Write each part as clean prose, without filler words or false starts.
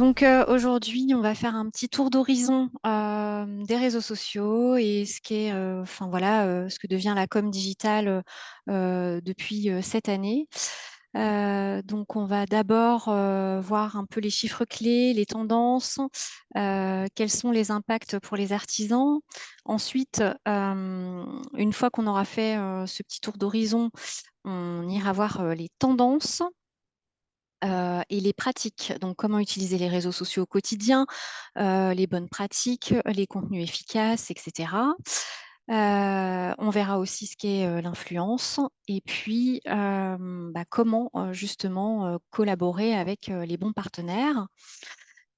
Aujourd'hui, on va faire un petit tour d'horizon des réseaux sociaux et enfin voilà, ce que devient la com digitale depuis cette année. Donc, on va d'abord voir un peu les chiffres clés, les tendances, quels sont les impacts pour les artisans. Ensuite, une fois qu'on aura fait ce petit tour d'horizon, on ira voir les tendances et les pratiques. Donc, comment utiliser les réseaux sociaux au quotidien, les bonnes pratiques, les contenus efficaces, etc. On verra aussi ce qu'est l'influence et puis comment justement collaborer avec les bons partenaires.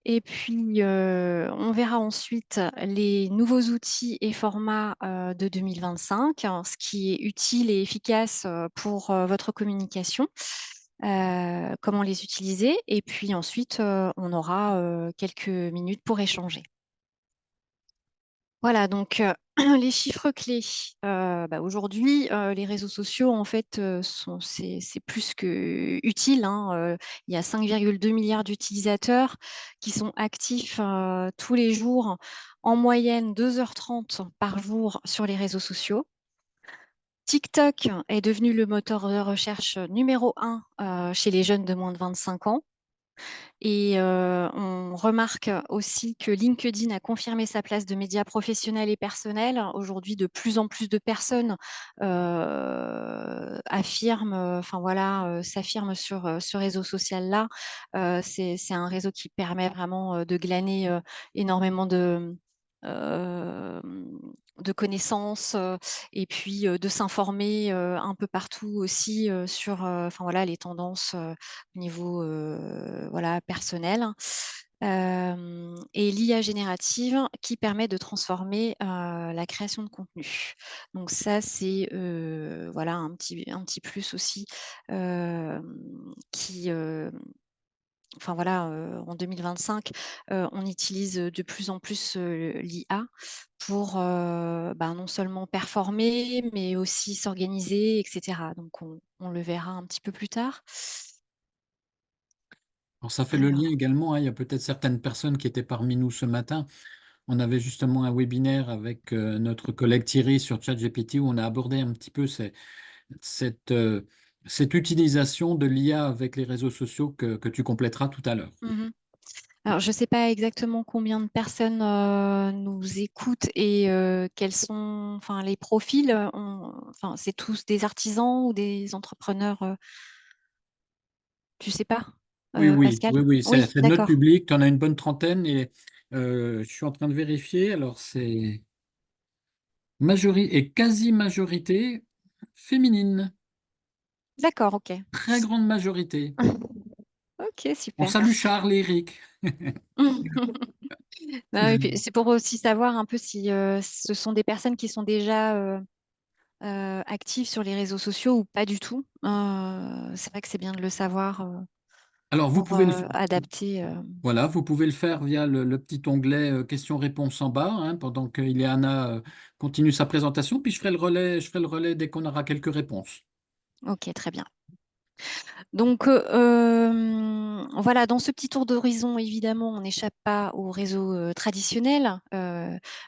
Et puis, on verra ensuite les nouveaux outils et formats de 2025, hein, ce qui est utile et efficace pour votre communication, comment les utiliser. Et puis ensuite, on aura quelques minutes pour échanger. Voilà, donc les chiffres clés. Aujourd'hui, les réseaux sociaux, en fait, c'est plus que utile, hein. Il y a 5,2 milliards d'utilisateurs qui sont actifs tous les jours, en moyenne 2h30 par jour sur les réseaux sociaux. TikTok est devenu le moteur de recherche numéro 1 chez les jeunes de moins de 25 ans. Et on remarque aussi que LinkedIn a confirmé sa place de média professionnel et personnel. Aujourd'hui, de plus en plus de personnes s'affirment sur ce réseau social-là. C'est un réseau qui permet vraiment de glaner énormément euh, de connaissances et puis de s'informer un peu partout aussi sur les tendances au niveau personnel. Et l'IA générative qui permet de transformer la création de contenu. Donc ça, c'est un petit plus aussi euh, qui, en 2025, on utilise de plus en plus l'IA pour non seulement performer, mais aussi s'organiser, etc. Donc on le verra un petit peu plus tard. Alors, ça fait le lien Alors, également, hein, il y a peut-être certaines personnes qui étaient parmi nous ce matin. On avait justement un webinaire avec notre collègue Thierry sur ChatGPT où on a abordé un petit peu cette, euh, cette utilisation de l'IA avec les réseaux sociaux que tu compléteras tout à l'heure. mhm. Alors, je ne sais pas exactement combien de personnes nous écoutent et quels sont les profils. C'est tous des artisans ou des entrepreneurs, tu sais pas, Oui, oui, Pascal? oui, oui, Oui, c'est notre d'accord. public. Tu en as une bonne trentaine et je suis en train de vérifier. Alors, c'est majorité et quasi-majorité féminine. D'accord, ok. Très grande majorité. Ok, On super. salue Charles et Eric. Non, et puis c'est pour aussi savoir un peu si ce sont des personnes qui sont déjà actives sur les réseaux sociaux ou pas du tout. C'est vrai que c'est bien de le savoir Alors, vous pour pouvez adapter. voilà, vous pouvez le faire via le petit onglet questions-réponses en bas, hein, pendant qu'Ileana continue sa présentation, puis je ferai le relais dès qu'on aura quelques réponses. Ok, très bien. Donc voilà, dans ce petit tour d'horizon, évidemment, on n'échappe pas au réseau traditionnel,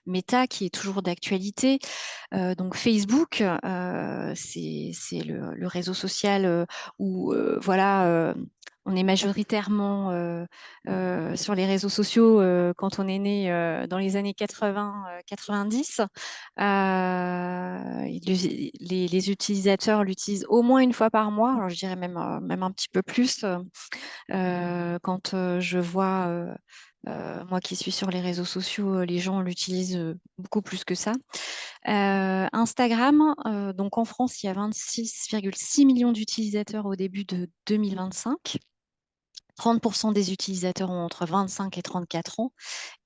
Meta, qui est toujours d'actualité. Donc Facebook, c'est le réseau social où on est majoritairement sur les réseaux sociaux quand on est né dans les années 80-90. Les utilisateurs l'utilisent au moins une fois par mois, alors je dirais même un petit peu plus quand je vois, moi qui suis sur les réseaux sociaux, les gens l'utilisent beaucoup plus que ça. Instagram, donc en France, il y a 26,6 millions d'utilisateurs au début de 2025. 30% des utilisateurs ont entre 25 et 34 ans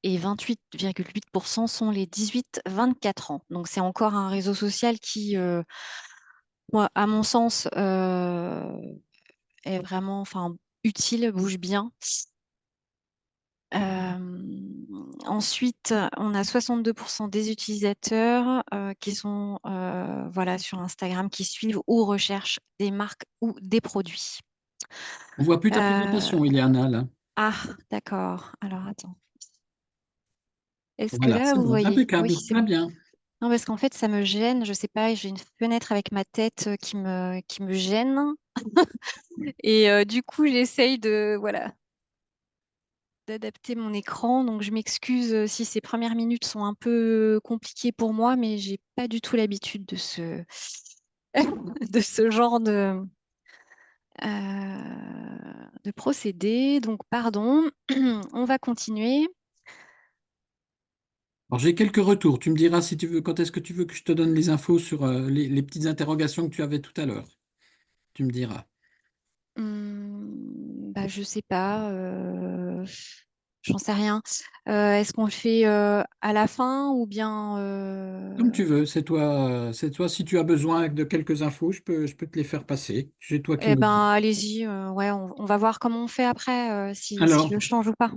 et 28,8% sont les 18-24 ans. Donc c'est encore un réseau social qui, moi, à mon sens, est vraiment utile, bouge bien. Ensuite, on a 62% des utilisateurs qui sont sur Instagram, qui suivent ou recherchent des marques ou des produits. On voit plus ta Euh, présentation, Ileana, là. Ah, d'accord. Alors attends. Est-ce que Voilà, là, c'est vous bon, voyez? Oui, impeccable, c'est très bon. bien. Non, parce qu'en fait, ça me gêne. Je sais pas, j'ai une fenêtre avec ma tête qui me gêne. Et du coup, j'essaye de, voilà, d'adapter mon écran. Donc, je m'excuse si ces premières minutes sont un peu compliquées pour moi, mais j'ai pas du tout l'habitude de de ce genre de procédé. Donc, pardon. On va continuer. Alors, j'ai quelques retours. Tu me diras si tu veux, quand est-ce que tu veux que je te donne les infos sur les petites interrogations que tu avais tout à l'heure. Tu me diras. Bah, je sais pas. J'en sais rien. Est-ce qu'on le fait à la fin ou bien Comme tu veux, c'est toi, c'est toi. Si tu as besoin de quelques infos, je peux te les faire passer. C'est toi qui eh me ben, dis. allez-y. Ouais, on va voir comment on fait après, si Alors, je change ou pas.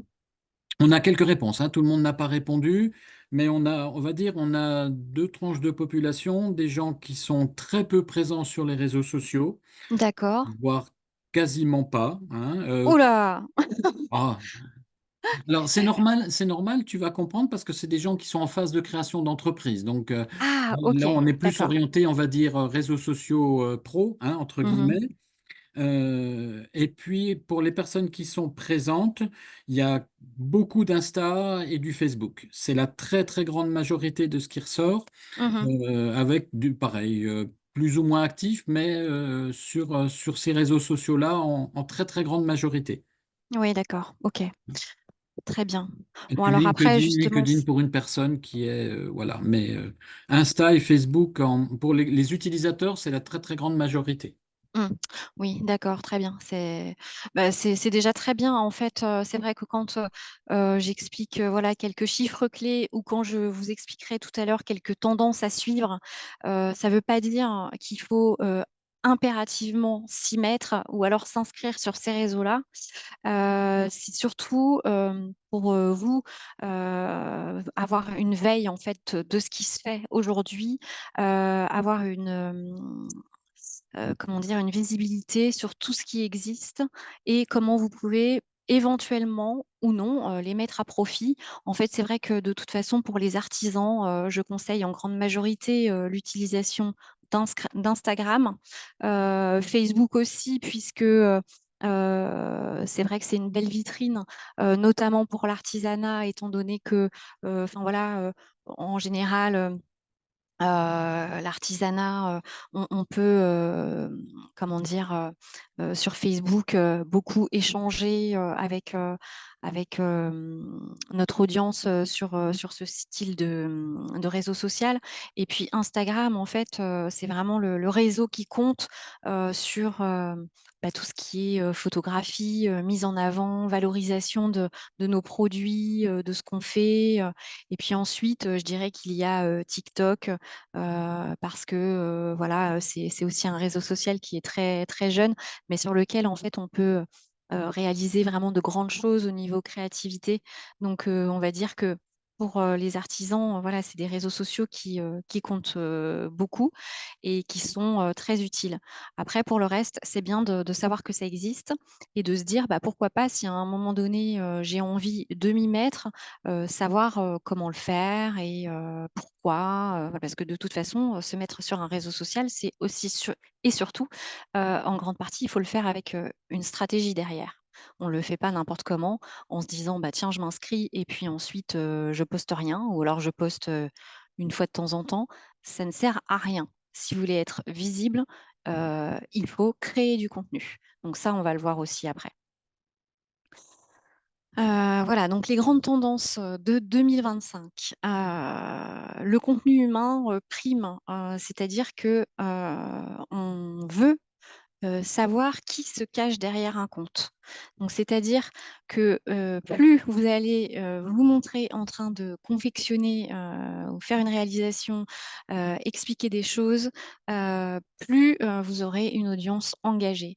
on a quelques réponses, hein. Tout le monde n'a pas répondu, mais on va dire, on a deux tranches de population, des gens qui sont très peu présents sur les réseaux sociaux, D'accord. voire quasiment pas, hein. Oh là! Ah, alors c'est normal, tu vas comprendre parce que c'est des gens qui sont en phase de création d'entreprise. Donc Ah, ok, là, on est plus d'accord. orienté, on va dire, réseaux sociaux pro, hein, entre Mhm, guillemets. Et puis, pour les personnes qui sont présentes, il y a beaucoup d'Insta et du Facebook. C'est la très, très grande majorité de ce qui ressort, mhm. avec du pareil, plus ou moins actif, mais sur ces réseaux sociaux-là, en très, très grande majorité. Oui, d'accord. Ok, très bien. Et Bon, puis alors après, justement, LinkedIn pour une personne qui est, voilà. Mais Insta et Facebook, pour les utilisateurs, c'est la très, très grande majorité. mmh. Oui, d'accord, très bien. Bah, c'est déjà très bien. En fait, c'est vrai que quand, j'explique, voilà, quelques chiffres clés ou quand je vous expliquerai tout à l'heure quelques tendances à suivre, ça ne veut pas dire qu'il faut, impérativement s'y mettre ou alors s'inscrire sur ces réseaux-là. C'est surtout, pour, vous, avoir une veille, en fait, de ce qui se fait aujourd'hui, avoir comment dire? Une visibilité sur tout ce qui existe et comment vous pouvez éventuellement ou non, les mettre à profit. En fait, c'est vrai que de toute façon pour les artisans, je conseille en grande majorité, l'utilisation d'Instagram, Facebook aussi puisque, c'est vrai que c'est une belle vitrine, notamment pour l'artisanat étant donné que, enfin voilà, en général, l'artisanat, on peut, comment dire? Sur Facebook, beaucoup échanger, avec notre audience, sur ce style de réseau social et puis Instagram, en fait, c'est vraiment le réseau qui compte, sur, bah, tout ce qui est, photographie, mise en avant, valorisation de nos produits, de ce qu'on fait, et puis ensuite, je dirais qu'il y a, TikTok, parce que, voilà, c'est aussi un réseau social qui est très, très jeune, mais sur lequel, en fait, on peut, réaliser vraiment de grandes choses au niveau créativité. Donc, on va dire que pour, les artisans, voilà, c'est des réseaux sociaux qui comptent, beaucoup et qui sont, très utiles. Après pour le reste, c'est bien de savoir que ça existe et de se dire: «Bah, pourquoi pas si à un moment donné, j'ai envie de m'y mettre, savoir, comment le faire et pourquoi, voilà, parce que de toute façon, se mettre sur un réseau social, c'est aussi et surtout, en grande partie, il faut le faire avec, une stratégie derrière. On le fait pas n'importe comment, en se disant: «Bah, tiens, je m'inscris et puis ensuite, je poste rien» ou alors je poste, une fois de temps en temps. Ça ne sert à rien. Si vous voulez être visible, il faut créer du contenu. Donc ça, on va le voir aussi après. Voilà, donc les grandes tendances, de 2025. Le contenu humain, prime, c'est-à-dire que, on veut, savoir qui se cache derrière un compte. Donc c'est-à-dire que, plus vous allez, vous montrer en train de confectionner, ou faire une réalisation, expliquer des choses, plus, vous aurez une audience engagée.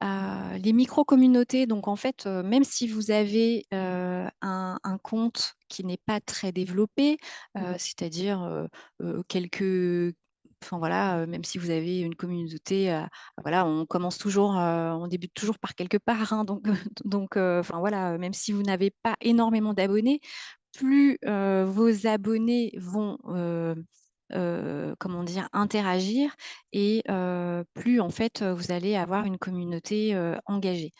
Les micro-communautés, donc en fait, même si vous avez, un compte qui n'est pas très développé, c'est-à-dire, quelques enfin voilà, même si vous avez une communauté, voilà, on débute toujours par quelque part, hein, donc enfin voilà, même si vous n'avez pas énormément d'abonnés, plus, vos abonnés vont, comment dire? Interagir et plus en fait, vous allez avoir une communauté, engagée.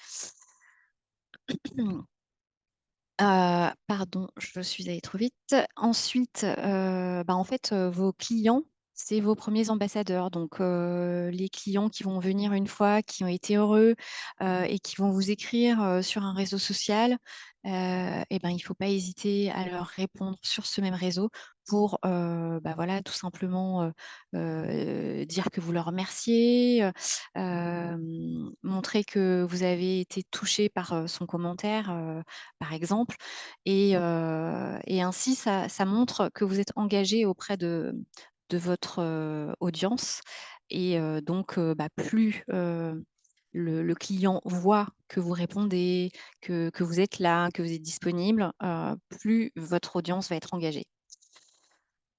Pardon, je suis allée trop vite. Ensuite, bah, en fait, vos clients, c'est vos premiers ambassadeurs. Donc, les clients qui vont venir une fois, qui ont été heureux, et qui vont vous écrire, sur un réseau social, et ben, il ne faut pas hésiter à leur répondre sur ce même réseau pour, bah, voilà, tout simplement, dire que vous leur remerciez, montrer que vous avez été touché par, son commentaire, par exemple et ainsi ça montre que vous êtes engagé auprès de votre, audience et donc bah, plus, le client voit que vous répondez, que vous êtes là, que vous êtes disponible, plus votre audience va être engagée.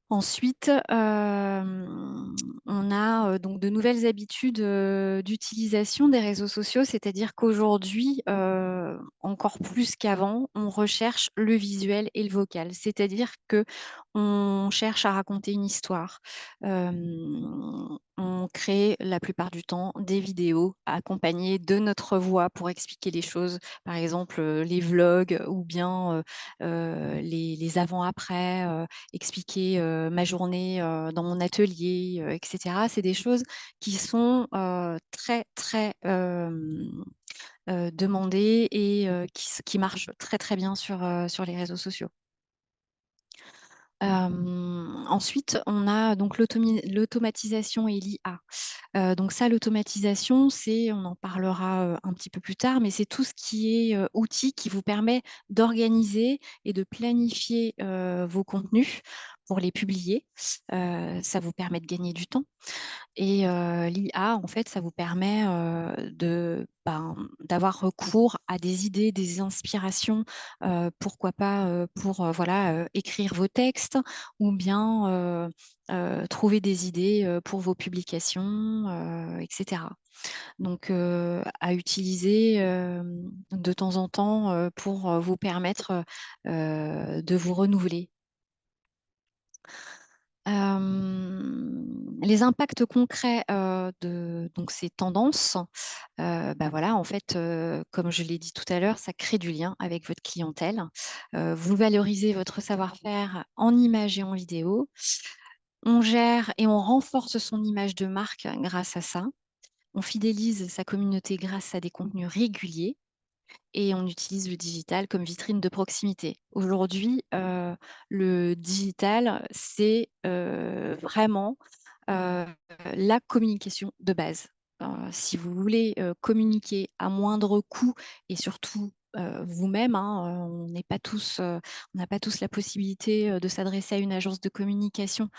Ensuite, on a, donc de nouvelles habitudes, d'utilisation des réseaux sociaux. C'est-à-dire qu'aujourd'hui, encore plus qu'avant, on recherche le visuel et le vocal. C'est-à-dire qu'on cherche à raconter une histoire. On crée la plupart du temps des vidéos accompagnées de notre voix pour expliquer les choses. Par exemple, les vlogs ou bien, les avant-après, expliquer, ma journée, dans mon atelier, et cetera. C'est des choses qui sont, très, très, demandées et qui marchent très, très bien sur les réseaux sociaux. Ensuite, on a donc l'automatisation et l'IA. Donc ça, l'automatisation, on en parlera, un petit peu plus tard, mais c'est tout ce qui est, outil qui vous permet d'organiser et de planifier, vos contenus pour les publier. Ça vous permet de gagner du temps. Et l'IA, en fait, ça vous permet, d'avoir recours à des idées, des inspirations, pourquoi pas, pour, voilà, écrire vos textes ou bien, trouver des idées, pour vos publications, et cetera. Donc à utiliser, de temps en temps, pour, vous permettre, de vous renouveler. Les impacts concrets, de donc ces tendances, bah, voilà, en fait, comme je l'ai dit tout à l'heure, ça crée du lien avec votre clientèle. Vous valorisez votre savoir-faire en images et en vidéo. On gère et on renforce son image de marque grâce à ça. On fidélise sa communauté grâce à des contenus réguliers et on utilise le digital comme vitrine de proximité. Aujourd'hui, le digital, c'est, vraiment, heu, la communication de base. Si vous voulez, communiquer à moindre coût et surtout, vous-même, hein, on n'a pas tous la possibilité, de s'adresser à une agence de communication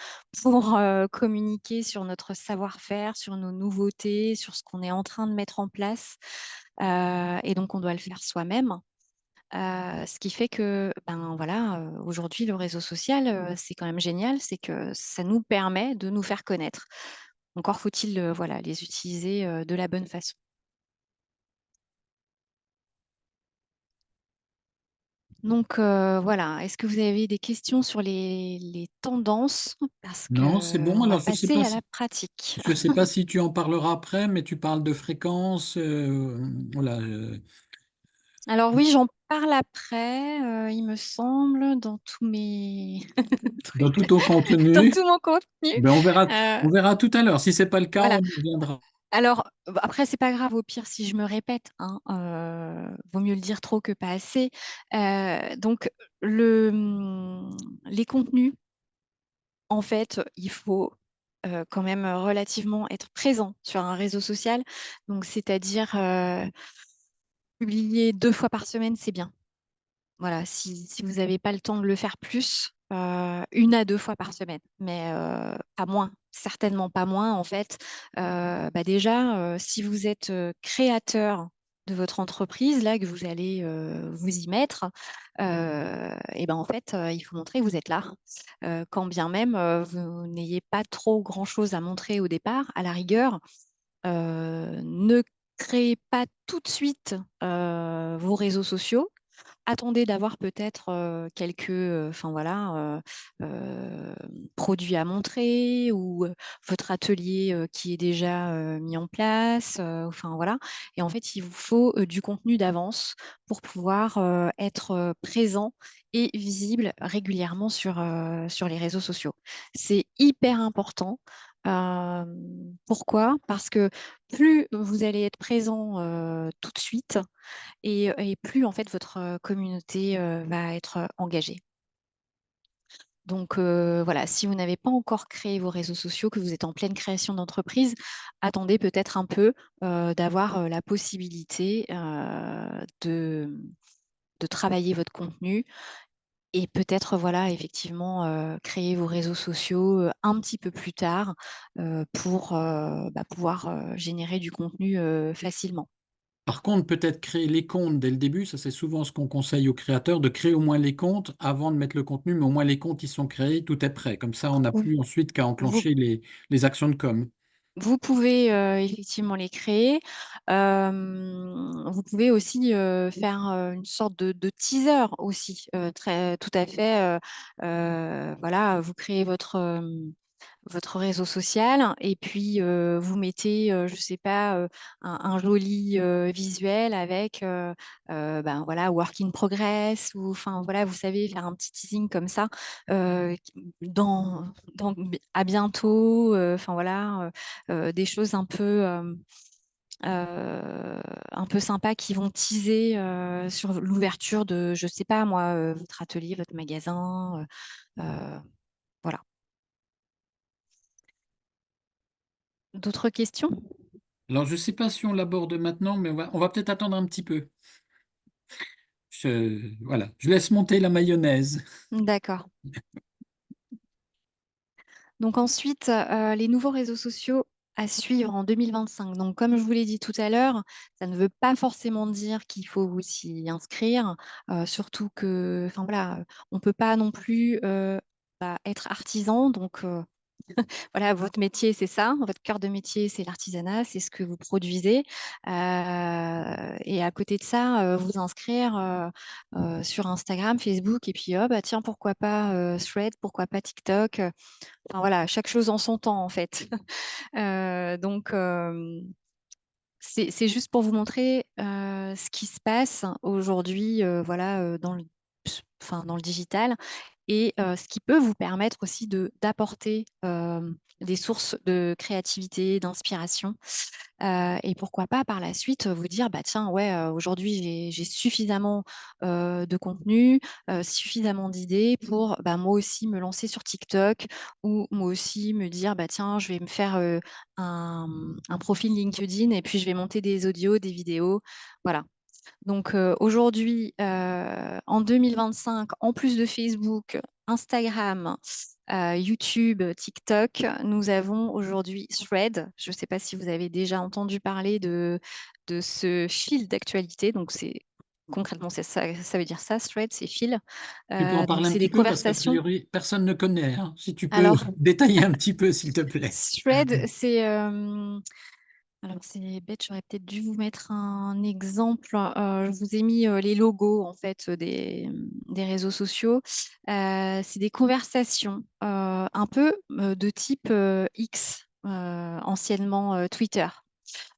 pour, communiquer sur notre savoir-faire, sur nos nouveautés, sur ce qu'on est en train de mettre en place, et donc on doit le faire soi-même. Ce qui fait que, ben, voilà, aujourd'hui le réseau social, c'est quand même génial, c'est que ça nous permet de nous faire connaître. Encore faut-il, voilà, les utiliser, de la bonne façon. Donc voilà, est-ce que vous avez des questions sur les tendances? Parce Non, c'est bon. qu'on va Alors, passer à la pratique. je sais pas si tu en parleras après, mais tu parles de fréquence. Voilà, Alors oui, j'en parle après, il me semble, dans tous mes dans tout trucs, ton dans contenu. tout mon contenu. Ben, Heu, on verra tout à l'heure. Si c'est pas le cas, voilà. on y reviendra. Alors, bah, après c'est pas grave, au pire si je me répète, hein, vaut mieux le dire trop que pas assez. Donc les contenus, en fait, il faut, quand même, relativement être présent sur un réseau social. Donc c'est-à-dire, publier 2 fois par semaine, c'est bien. Voilà, si vous n'avez pas le temps de le faire plus, 1 à 2 fois par semaine, mais pas moins, certainement pas moins en fait. Bah, déjà, si vous êtes, créateur de votre entreprise, là, que vous allez, vous y mettre, et ben, en fait, il faut montrer que vous êtes là. Quand bien même, vous n'ayez pas trop grand chose à montrer au départ, à la rigueur, ne créez pas tout de suite, vos réseaux sociaux. Attendez d'avoir peut-être, quelques, enfin voilà, produits à montrer ou, votre atelier, qui est déjà, mis en place, enfin voilà, et en fait, il vous faut, du contenu d'avance pour pouvoir, être, présent et visible régulièrement sur les réseaux sociaux. C'est hyper important. Pourquoi? Parce que plus vous allez être présent, tout de suite, et plus en fait votre, communauté, va être, engagée. Donc voilà, si vous n'avez pas encore créé vos réseaux sociaux, que vous êtes en pleine création d'entreprise, attendez peut-être un peu, d'avoir, la possibilité, de travailler votre contenu, et peut-être voilà effectivement, créer vos réseaux sociaux, un petit peu plus tard, pour, pouvoir, générer du contenu, facilement. Par contre, peut-être créer les comptes dès le début, ça c'est souvent ce qu'on conseille aux créateurs, de créer au moins les comptes avant de mettre le contenu, mais au moins les comptes ils sont créés, tout est prêt. Comme ça, on n'a plus ensuite qu'à Vous enclencher les actions de com. Vous pouvez, effectivement les créer. Vous pouvez aussi, faire, une sorte de teaser aussi, très tout à fait, voilà, vous créez votre réseau social et puis, vous mettez, je sais pas, un joli, visuel avec, ben, voilà, work in progress, ou enfin, voilà, vous savez, faire un petit teasing comme ça, qui dans à bientôt, enfin voilà, des choses un peu sympas qui vont teaser, sur l'ouverture de, je sais pas moi, votre atelier, votre magasin, voilà. D'autres questions? Alors, je ne sais pas si on l'aborde maintenant, mais on va peut-être attendre un petit peu. Voilà, je laisse monter la mayonnaise. D'accord. Donc ensuite, les nouveaux réseaux sociaux à suivre en 2025. Donc comme je vous l'ai dit tout à l'heure, ça ne veut pas forcément dire qu'il faut vous y inscrire, surtout que, enfin voilà, on peut pas non plus, être artisan. Donc voilà, votre métier, c'est ça, votre cœur de métier, c'est l'artisanat, c'est ce que vous produisez, et à côté de ça, vous inscrire, sur Instagram, Facebook, et puis, oh bah, tiens, pourquoi pas, Threads, pourquoi pas TikTok, enfin voilà, chaque chose en son temps, en fait. Donc c'est juste pour vous montrer, ce qui se passe aujourd'hui, voilà, dans le digital, et ce qui peut vous permettre aussi d'apporter, des sources de créativité, d'inspiration, et pourquoi pas par la suite, vous dire: «Bah, tiens, ouais, aujourd'hui j'ai suffisamment, de contenu, suffisamment d'idées pour, bah, moi aussi me lancer sur TikTok», ou moi aussi me dire: «Bah, tiens, je vais me faire, un profil LinkedIn et puis je vais monter des audios, des vidéos». Voilà. Donc aujourd'hui, en 2025, en plus de Facebook, Instagram, YouTube, TikTok, nous avons aujourd'hui Threads. Je ne sais pas si vous avez déjà entendu parler de ce fil d'actualité. Donc c'est concrètement, c'est ça, ça veut dire ça, Threads, c'est fil. Tu peux en Donc parler un c'est des petit peu parce qu'a conversations. priori, personne ne connaît, hein. Si tu peux Alors détailler un petit peu, s'il te plaît. Threads, c'est, alors c'est bête, j'aurais peut-être dû vous mettre un exemple. Je vous ai mis, les logos en fait, des réseaux sociaux. C'est des conversations, un peu, de type, X, anciennement, Twitter.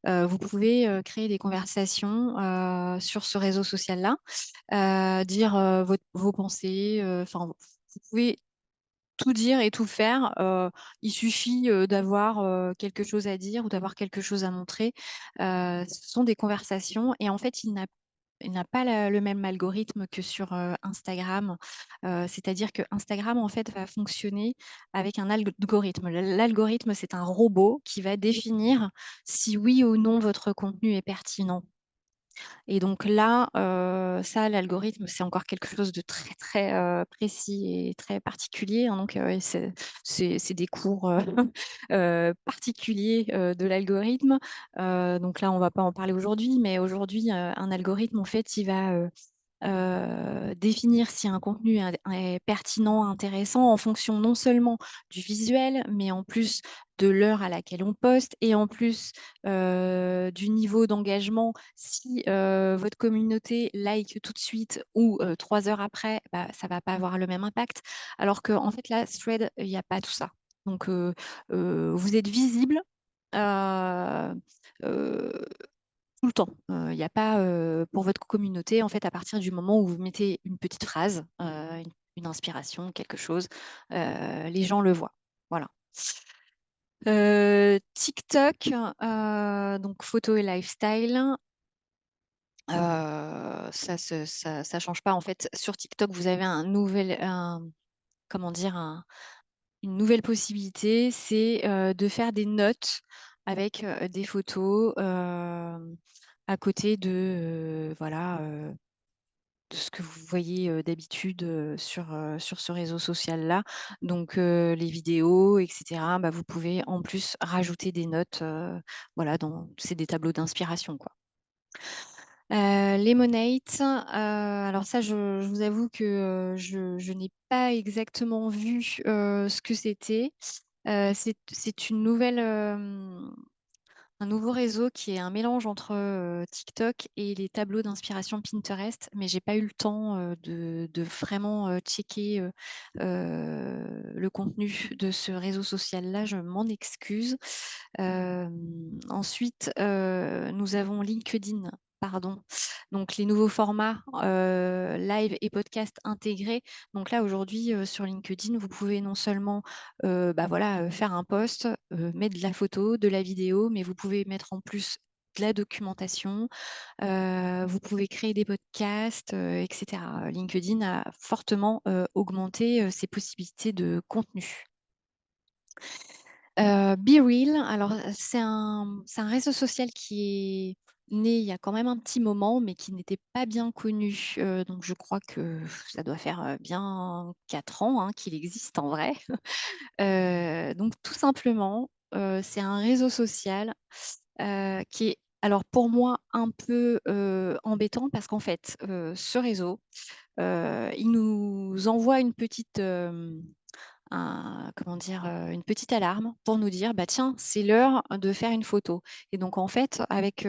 Vous pouvez, créer des conversations, sur ce réseau social-là, dire, vos pensées, enfin, vous pouvez tout dire et tout faire, il suffit, d'avoir, quelque chose à dire ou d'avoir quelque chose à montrer. Ce sont des conversations, et en fait, il n'a pas le même algorithme que sur, Instagram. C'est-à-dire que Instagram, en fait, va fonctionner avec un algorithme. L'algorithme, c'est un robot qui va définir si oui ou non votre contenu est pertinent. Et donc là, ça, l'algorithme, c'est encore quelque chose de très, très, précis et très particulier, hein, donc et c'est des cours, particuliers, de l'algorithme. Donc là, on va pas en parler aujourd'hui, mais aujourd'hui, un algorithme, en fait, il va, définir si un contenu est pertinent, intéressant en fonction non seulement du visuel, mais en plus de l'heure à laquelle on poste et en plus, du niveau d'engagement. Si, votre communauté like tout de suite ou, 3 heures après, bah, ça va pas avoir le même impact. Alors qu'en fait là, Thread, il y a pas tout ça. Donc, vous êtes visible, heu heu tout le temps. Il y a pas, pour votre communauté, en fait, à partir du moment où vous mettez une petite phrase, une inspiration, quelque chose, les gens le voient. Voilà. TikTok, donc photo et lifestyle, ça change pas. En fait, sur TikTok, vous avez comment dire? Une nouvelle possibilité, c'est, de faire des notes avec, des photos, à côté de, voilà, de ce que vous voyez, d'habitude, sur ce réseau social-là. Donc, les vidéos et cetera, bah, vous pouvez en plus rajouter des notes, voilà, c'est des tableaux d'inspiration, quoi. Lemonade, alors ça, je vous avoue que, je n'ai pas exactement vu, ce que c'était. C'est une nouvelle, un nouveau réseau qui est un mélange entre, TikTok et les tableaux d'inspiration Pinterest, mais j'ai pas eu le temps, de vraiment, checker, le contenu de ce réseau social-là, je m'en excuse. Ensuite, nous avons LinkedIn, pardon, donc les nouveaux formats, live et podcast intégrés. Donc là, aujourd'hui, sur LinkedIn, vous pouvez non seulement, bah, voilà, faire un post, mettre de la photo, de la vidéo, mais vous pouvez mettre en plus de la documentation, vous pouvez créer des podcasts, et cetera. LinkedIn a fortement, augmenté, ses possibilités de contenu. BeReal, alors, c'est un réseau social qui est né il y a quand même un petit moment, mais qui n'était pas bien connu, donc je crois que ça doit faire, bien 4 ans, hein, qu'il existe en vrai. Donc tout simplement, c'est un réseau social, qui est alors pour moi un peu, embêtant parce qu'en fait, ce réseau, il nous envoie une petite, comment dire? Une petite alarme pour nous dire: «Bah, tiens, c'est l'heure de faire une photo» et donc en fait, avec,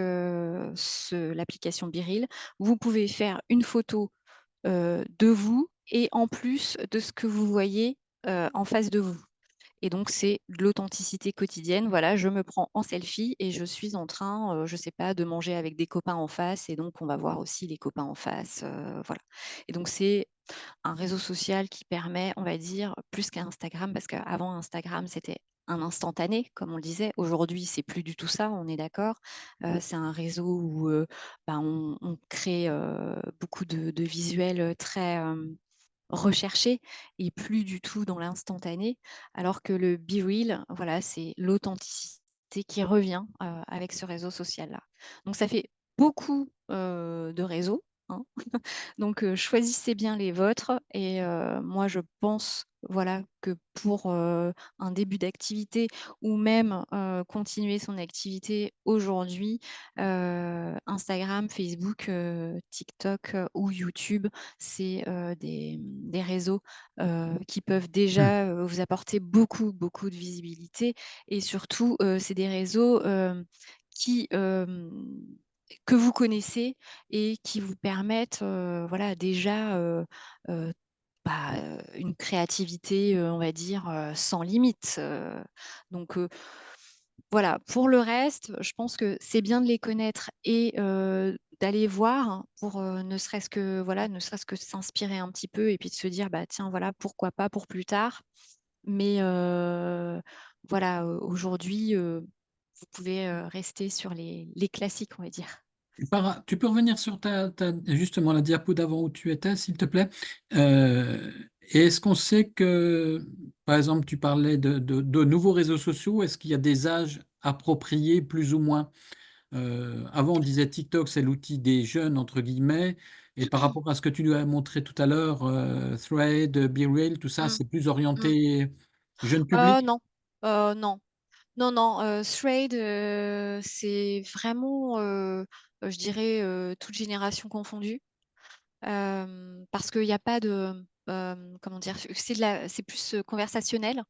l'application BeReal, vous pouvez faire une photo, de vous et en plus de ce que vous voyez, en face de vous. Et donc c'est de l'authenticité quotidienne. Voilà, je me prends en selfie et je suis en train, je sais pas, de manger avec des copains en face et donc on va voir aussi les copains en face, voilà. Et donc c'est un réseau social qui permet, on va dire, plus qu'Instagram, parce qu'avant Instagram, c'était un instantané, comme on le disait. Aujourd'hui, c'est plus du tout ça, on est d'accord. C'est un réseau où, bah, on crée, beaucoup de visuels, très, recherché et plus du tout dans l'instantané. Alors que le BeReal, voilà, c'est l'authenticité qui revient, avec ce réseau social-là. Donc ça fait beaucoup, de réseaux, hein. Donc choisissez bien les vôtres et moi je pense, voilà, que pour, un début d'activité ou même, continuer son activité aujourd'hui, Instagram, Facebook, TikTok, ou YouTube, c'est, des réseaux, qui peuvent Mmh. déjà, vous apporter beaucoup, beaucoup de visibilité et surtout, c'est des réseaux, qui, que vous connaissez et qui vous permettent, voilà déjà, bah, une créativité, on va dire, sans limite, donc voilà. Pour le reste, je pense que c'est bien de les connaître et d'aller voir pour, ne serait-ce que voilà, ne serait-ce que s'inspirer un petit peu et puis de se dire: «Bah, tiens, voilà, pourquoi pas pour plus tard?» Mais voilà, aujourd'hui, vous pouvez, rester sur les classiques, on va dire. Tu peux revenir sur justement la diapo d'avant où tu étais, s'il te plaît? Et est-ce qu'on sait que, par exemple, tu parlais de nouveaux réseaux sociaux, est-ce qu'il y a des âges appropriés, plus ou moins? Avant, on disait TikTok, c'est l'outil des jeunes, entre guillemets, et par rapport à ce que tu nous as montré tout à l'heure, Thread, BeReal, tout ça, Mmh, c'est plus mmh. orienté jeune public? Non, non. Non, non, Thread, c'est vraiment, je dirais, toutes générations confondues. Parce qu'il y a pas de, comment dire? C'est plus, conversationnel.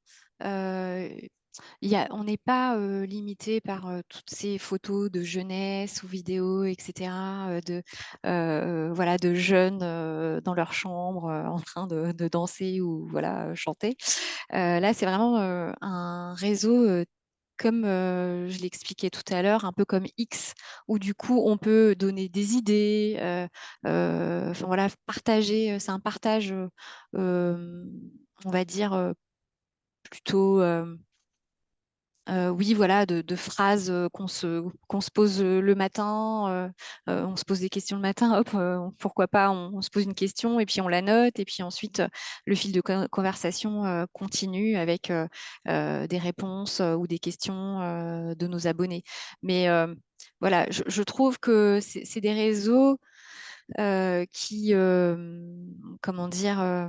Heu, on n'est pas, limité par, toutes ces photos de jeunesse ou vidéos et cetera, voilà, de jeunes, dans leur chambre, en train de danser ou voilà, chanter. Là, c'est vraiment, un réseau, comme, je l'expliquais tout à l'heure, un peu comme X, où du coup on peut donner des idées, enfin voilà, partager, c'est un partage, on va dire, plutôt, oui, voilà, de phrases, qu'on se pose, le matin, on se pose des questions le matin, hop, pourquoi pas, on se pose une question et puis on la note et puis ensuite, le fil de conversation, continue avec, des réponses, ou des questions, de nos abonnés. Mais, voilà, je trouve que c'est des réseaux, qui, comment dire?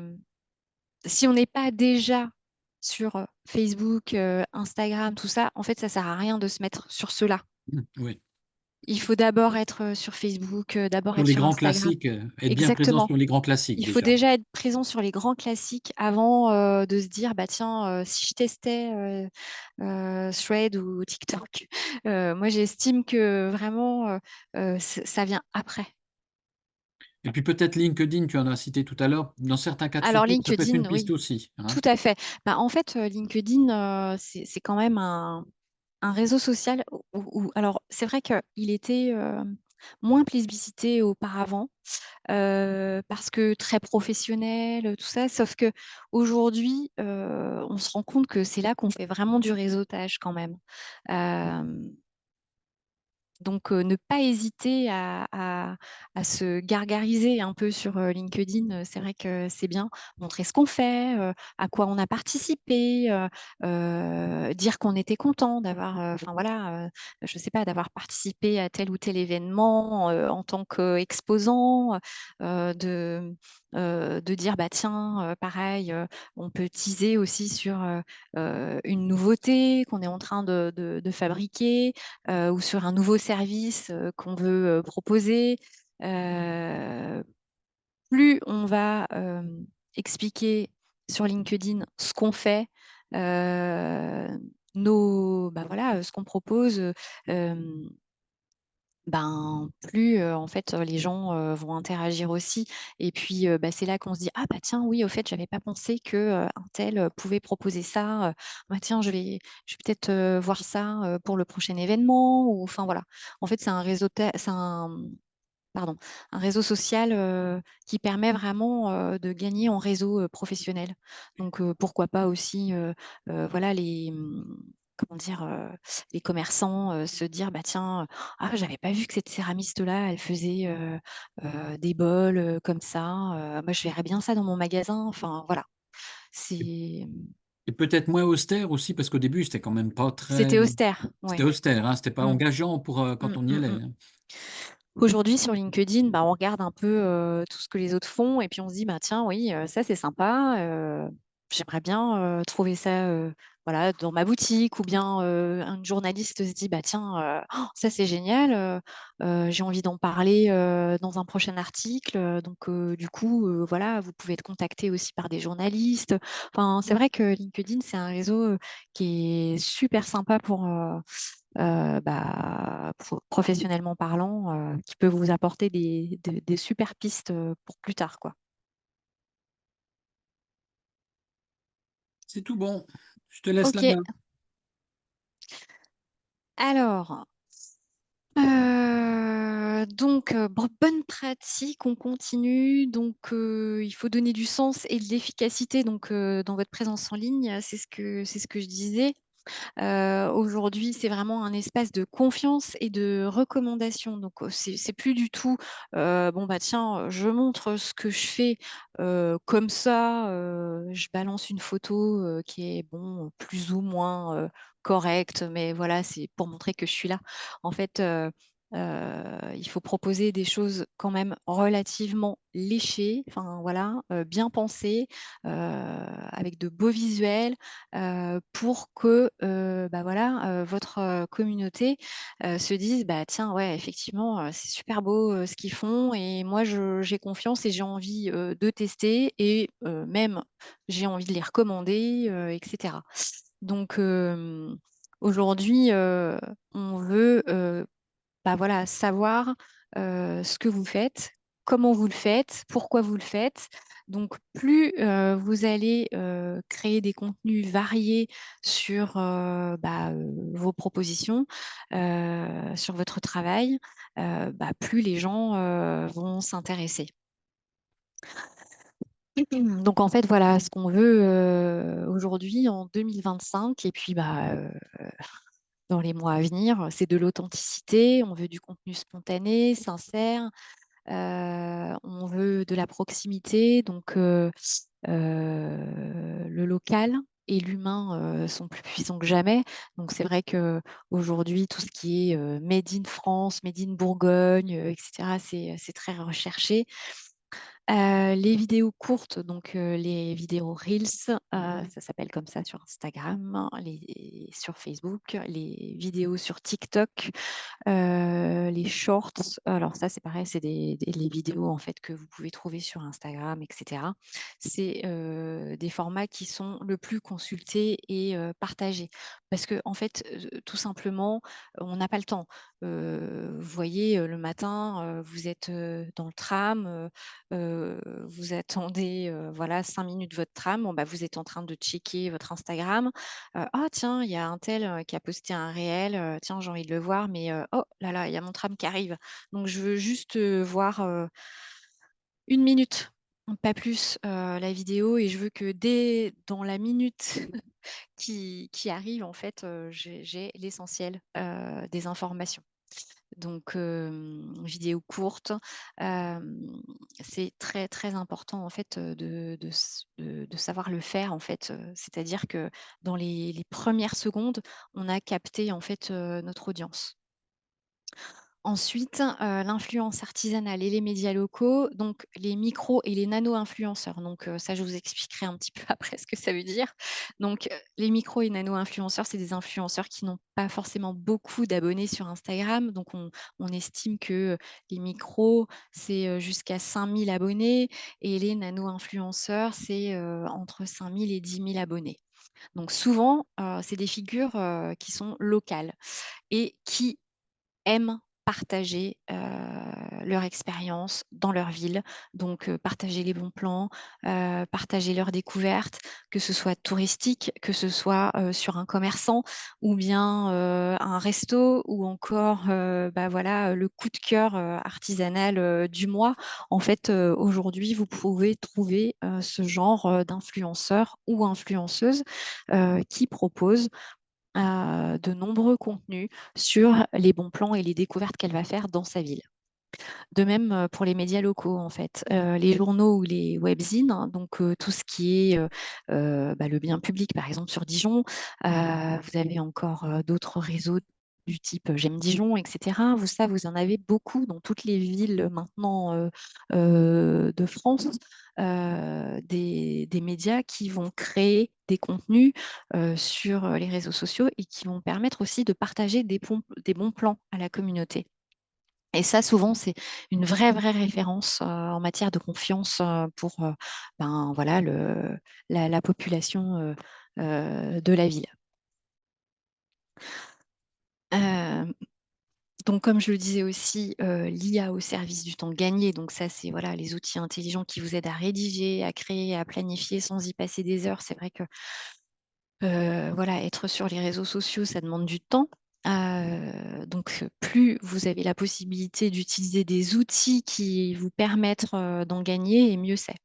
Si on n'est pas déjà sur, Facebook, Instagram, tout ça, en fait, ça sert à rien de se mettre sur ceux-là. Mmh, oui. Il faut d'abord être, sur Facebook, d'abord Sur être les sur grands Instagram. classiques, être bien présent Exactement. sur les grands classiques Il faut déjà. déjà être présent sur les grands classiques avant, de se dire: «Bah tiens, si je testais, Threads ou TikTok». Moi, j'estime que vraiment, ça vient après. Et puis peut-être LinkedIn, tu en as cité tout à l'heure. Dans certains cas de Alors figure, ça peut être une LinkedIn, piste oui, aussi, hein? tout à fait. Bah, en fait, LinkedIn, c'est quand même un réseau social où alors c'est vrai qu'il était, moins plébiscité auparavant, parce que très professionnel, tout ça. Sauf qu'aujourd'hui, on se rend compte que c'est là qu'on fait vraiment du réseautage quand même. Hem Donc, ne pas hésiter à se gargariser un peu sur, LinkedIn, c'est vrai que c'est bien. Montrer ce qu'on fait, à quoi on a participé, dire qu'on était content d'avoir, enfin voilà, je sais pas, d'avoir participé à tel ou tel événement, en tant qu'exposant, de dire: «Bah tiens, pareil, on peut teaser aussi sur, une nouveauté qu'on est en train de fabriquer», ou sur un nouveau service, qu'on veut, proposer. Heu, Plus on va, expliquer sur LinkedIn ce qu'on fait, heu, bah, voilà, ce qu'on propose, ben, plus, en fait, les gens, vont interagir aussi et puis, bah, c'est là qu'on se dit: «Ah bah tiens, oui, au fait, j'avais pas pensé que, untel, pouvait proposer ça, bah tiens, je vais peut-être, voir ça, pour le prochain événement» ou enfin voilà. En fait, c'est pardon, un réseau social, qui permet vraiment, de gagner en réseau, professionnel. Donc, pourquoi pas aussi, voilà comment dire? Les commerçants, se dire: «Bah tiens, ah j'avais pas vu que cette céramiste-là, elle faisait, des bols, comme ça, moi je verrais bien ça dans mon magasin». Enfin voilà, c'est Et peut-être moins austère aussi, parce qu'au début, c'était quand même pas très c'était austère, c'était ouais. austère, hein, c'était pas Mmh. engageant pour, Mmh, quand on y mmh allait, mh. hein. Aujourd'hui, sur LinkedIn, bah, on regarde un peu, tout ce que les autres font et puis on se dit: «Bah, tiens, oui, ça c'est sympa, j'aimerais bien, trouver ça, voilà, dans ma boutique» ou bien, une journaliste se dit: «Bah, tiens, ça c'est génial, j'ai envie d'en parler, dans un prochain article», donc du coup, voilà, vous pouvez être contacté aussi par des journalistes. Enfin, c'est vrai que LinkedIn, c'est un réseau, qui est super sympa pour, bah, professionnellement parlant, qui peut vous apporter des super pistes, pour plus tard, quoi. C'est tout bon, je te laisse la OK, main. alors, donc bonne pratique, on continue. Donc il faut donner du sens et de l'efficacité donc dans votre présence en ligne, c'est ce que je disais. Aujourd'hui, c'est vraiment un espace de confiance et de recommandation. Donc, c'est plus du tout, bon, bah, tiens, je montre ce que je fais, comme ça, je balance une photo, qui est bon, plus ou moins, correcte, mais voilà, c'est pour montrer que je suis là. En fait, il faut proposer des choses quand même relativement léchées, enfin voilà, bien pensées, avec de beaux visuels, pour que, bah, voilà, votre, communauté, se dise: «Bah, tiens, ouais, effectivement, c'est super beau, ce qu'ils font et moi j'ai confiance et j'ai envie, de tester et même j'ai envie de les recommander», et cetera. Donc aujourd'hui, on veut, bah, voilà, savoir, ce que vous faites, comment vous le faites, pourquoi vous le faites. Donc plus, vous allez, créer des contenus variés sur, bah, vos propositions, sur votre travail, bah, plus les gens, vont s'intéresser. Donc en fait, voilà, ce qu'on veut, aujourd'hui en 2025 et puis, bah, dans les mois à venir, c'est de l'authenticité. On veut du contenu spontané, sincère. On veut de la proximité, donc le local et l'humain, sont plus puissants que jamais. Donc c'est vrai qu'aujourd'hui, tout ce qui est, made in France, made in Bourgogne, et cetera, c'est très recherché. Les vidéos courtes, donc les vidéos reels, ça s'appelle comme ça sur Instagram, les sur Facebook, les vidéos sur TikTok. Les shorts, alors ça, c'est pareil, c'est des les vidéos, en fait, que vous pouvez trouver sur Instagram et cetera. C'est, des formats qui sont le plus consultés et partagés. Parce qu'en fait, tout simplement, on n'a pas le temps. Vous voyez, le matin, vous êtes, dans le tram, vous attendez, voilà 5 minutes votre tram. Bon, bah, vous êtes en train de checker votre Instagram. «Ah tiens, il y a un tel, qui a posté un réel, tiens j'ai envie de le voir mais oh là là, il y a mon tram qui arrive. Donc je veux juste, voir, 1 minute, pas plus, la vidéo et je veux que dès dans la minute qui arrive en fait, j'ai l'essentiel, des informations». Donc vidéo courte, c'est très, très important en fait, de savoir le faire en fait, c'est-à-dire que dans les 1 secondes, on a capté en fait, notre audience. Ensuite, l'influence artisanale et les médias locaux, donc les micros et les nano-influenceurs. Donc, ça, je vous expliquerai un petit peu après ce que ça veut dire. Donc, les micros et nano-influenceurs, c'est des influenceurs qui n'ont pas forcément beaucoup d'abonnés sur Instagram. Donc, on estime que, les micros, c'est, jusqu'à 5 000 abonnés et les nano-influenceurs, c'est, entre 5 000 et 10 000 abonnés. Donc souvent, c'est des figures, qui sont locales et qui aiment partager, leur expérience dans leur ville. Donc, partager les bons plans, partager leurs découvertes, que ce soit touristique, que ce soit, sur un commerçant ou bien, un resto ou encore, bah, voilà, le coup de cœur, artisanal, du mois. En fait, aujourd'hui, vous pouvez trouver, ce genre, d'influenceurs ou influenceuses, qui proposent de nombreux contenus sur les bons plans et les découvertes qu'elle va faire dans sa ville. De même, pour les médias locaux, en fait, les journaux ou les webzines, hein, donc tout ce qui est, bah, le bien public, par exemple sur Dijon. Vous avez encore, d'autres réseaux du type, J'aime Dijon et cetera. Vous en avez beaucoup dans toutes les villes maintenant, de France, des médias qui vont créer des contenus, sur, les réseaux sociaux et qui vont permettre aussi de partager des bons plans à la communauté. Et ça, souvent, c'est une vraie, vraie référence, en matière de confiance, pour, ben, voilà, la population, de la ville. Hem, donc comme je le disais aussi, l'IA au service du temps gagné, donc ça, c'est, voilà, les outils intelligents qui vous aident à rédiger, à créer, à planifier sans y passer des heures. C'est vrai que voilà, être sur les réseaux sociaux, ça demande du temps. Donc plus vous avez la possibilité d'utiliser des outils qui vous permettent, d'en gagner et mieux c'est.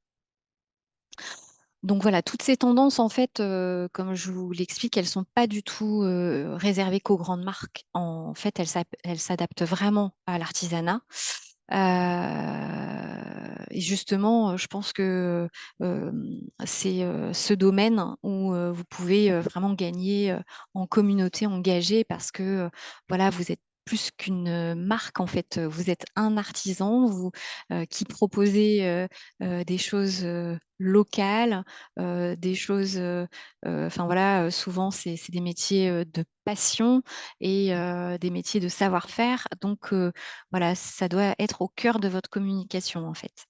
Donc voilà, toutes ces tendances, en fait, comme je vous l'explique, elles sont pas du tout, réservées qu'aux grandes marques. En fait, elles s'adaptent vraiment à l'artisanat. Et justement, je pense que, c'est, ce domaine où, vous pouvez, vraiment gagner, en communauté engagée parce que, voilà, vous êtes plus qu'une, marque, en fait, vous êtes un artisan, qui proposez, des choses, locales, des choses, enfin voilà, souvent c'est des métiers, de passion et des métiers de savoir-faire. Donc voilà, ça doit être au cœur de votre communication, en fait.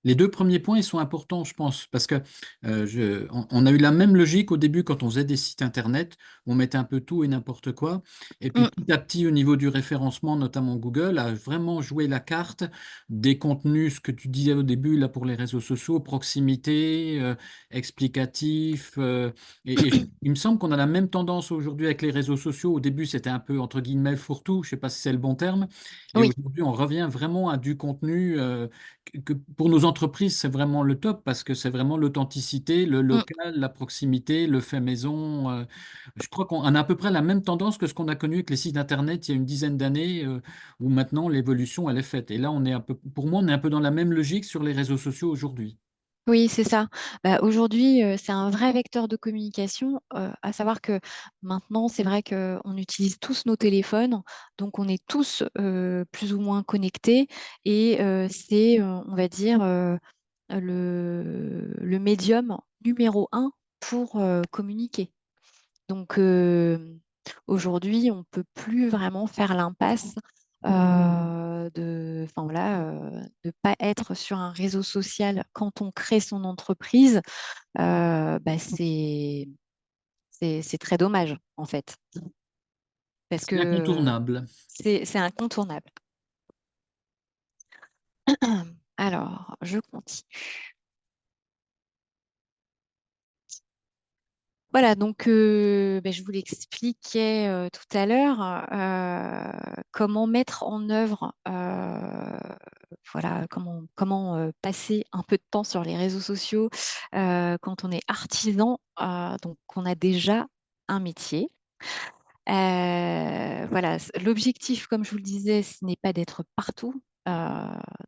Les 2 premiers points, ils sont importants, je pense, parce que, on a eu la même logique au début quand on faisait des sites internet, on mettait un peu tout et n'importe quoi et puis Mmh, petit à petit, au niveau du référencement, notamment Google a vraiment joué la carte des contenus, ce que tu disais au début là pour les réseaux sociaux, proximité, explicatif, et il me semble qu'on a la même tendance aujourd'hui avec les réseaux sociaux. Au début, c'était un peu entre guillemets «fourre-tout», je ne sais pas si c'est le bon terme et oui, aujourd'hui, on revient vraiment à du contenu, que pour nos entreprises, c'est vraiment le top parce que c'est vraiment l'authenticité, le mmh. local, la proximité, le fait maison. Je crois qu'on a à peu près la même tendance que ce qu'on a connu avec les sites Internet il y a une dizaine d'années, où maintenant l'évolution, elle est faite. Et là, on est un peu, pour moi, on est un peu dans la même logique sur les réseaux sociaux aujourd'hui. Oui, c'est ça. Bah, aujourd'hui, c'est un vrai vecteur de communication, à savoir que maintenant, c'est vrai qu'on utilise tous nos téléphones, donc on est tous, plus ou moins connectés et c'est, on va dire, le médium numéro un pour, communiquer. Donc aujourd'hui, on peut plus vraiment faire l'impasse, de enfin voilà, de pas être sur un réseau social quand on crée son entreprise, bah, c'est très dommage, en fait. Parce C'est que incontournable. c'est incontournable. Alors, je continue. Voilà, donc beh, je vous l'expliquais, tout à l'heure, comment mettre en œuvre, voilà, comment, passer un peu de temps sur les réseaux sociaux, quand on est artisan, donc qu'on a déjà un métier. Voilà, l'objectif, comme je vous le disais, ce n'est pas d'être partout. Heu,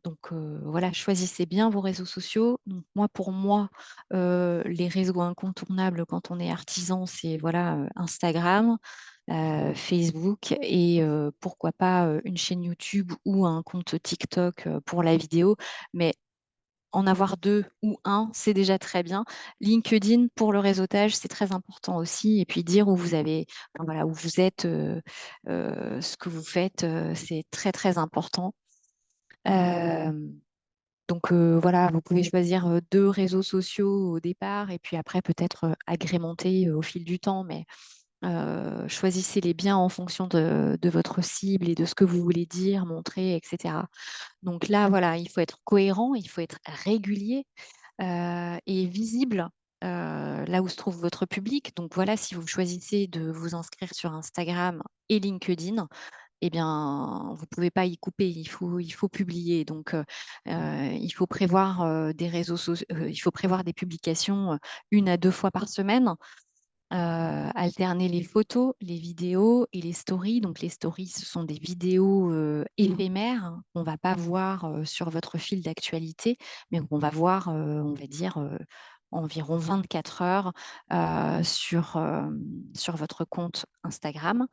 donc voilà, choisissez bien vos réseaux sociaux. Donc moi, pour moi, les réseaux incontournables quand on est artisan, c'est voilà, Instagram, Facebook et pourquoi pas, une chaîne YouTube ou un compte TikTok, pour la vidéo. Mais en avoir 2 ou un, c'est déjà très bien. LinkedIn pour le réseautage, c'est très important aussi et puis dire où vous avez enfin voilà, où vous êtes, ce que vous faites, c'est très, très important. Hem, donc voilà, vous pouvez choisir, 2 réseaux sociaux au départ et puis après peut-être, agrémenter, au fil du temps, mais choisissez-les bien en fonction de votre cible et de ce que vous voulez dire, montrer et cetera. Donc là, voilà, il faut être cohérent, il faut être régulier, et visible, là où se trouve votre public. Donc voilà, si vous choisissez de vous inscrire sur Instagram et LinkedIn, eh bien, vous ne pouvez pas y couper, il faut publier. Donc il faut prévoir, il faut prévoir des publications, 1 à 2 fois par semaine. Alterner les photos, les vidéos et les stories. Donc les stories, ce sont des vidéos, éphémères, hein, qu'on va pas voir, sur votre fil d'actualité, mais qu'on va voir, on va dire, environ 24 heures, sur votre compte Instagram.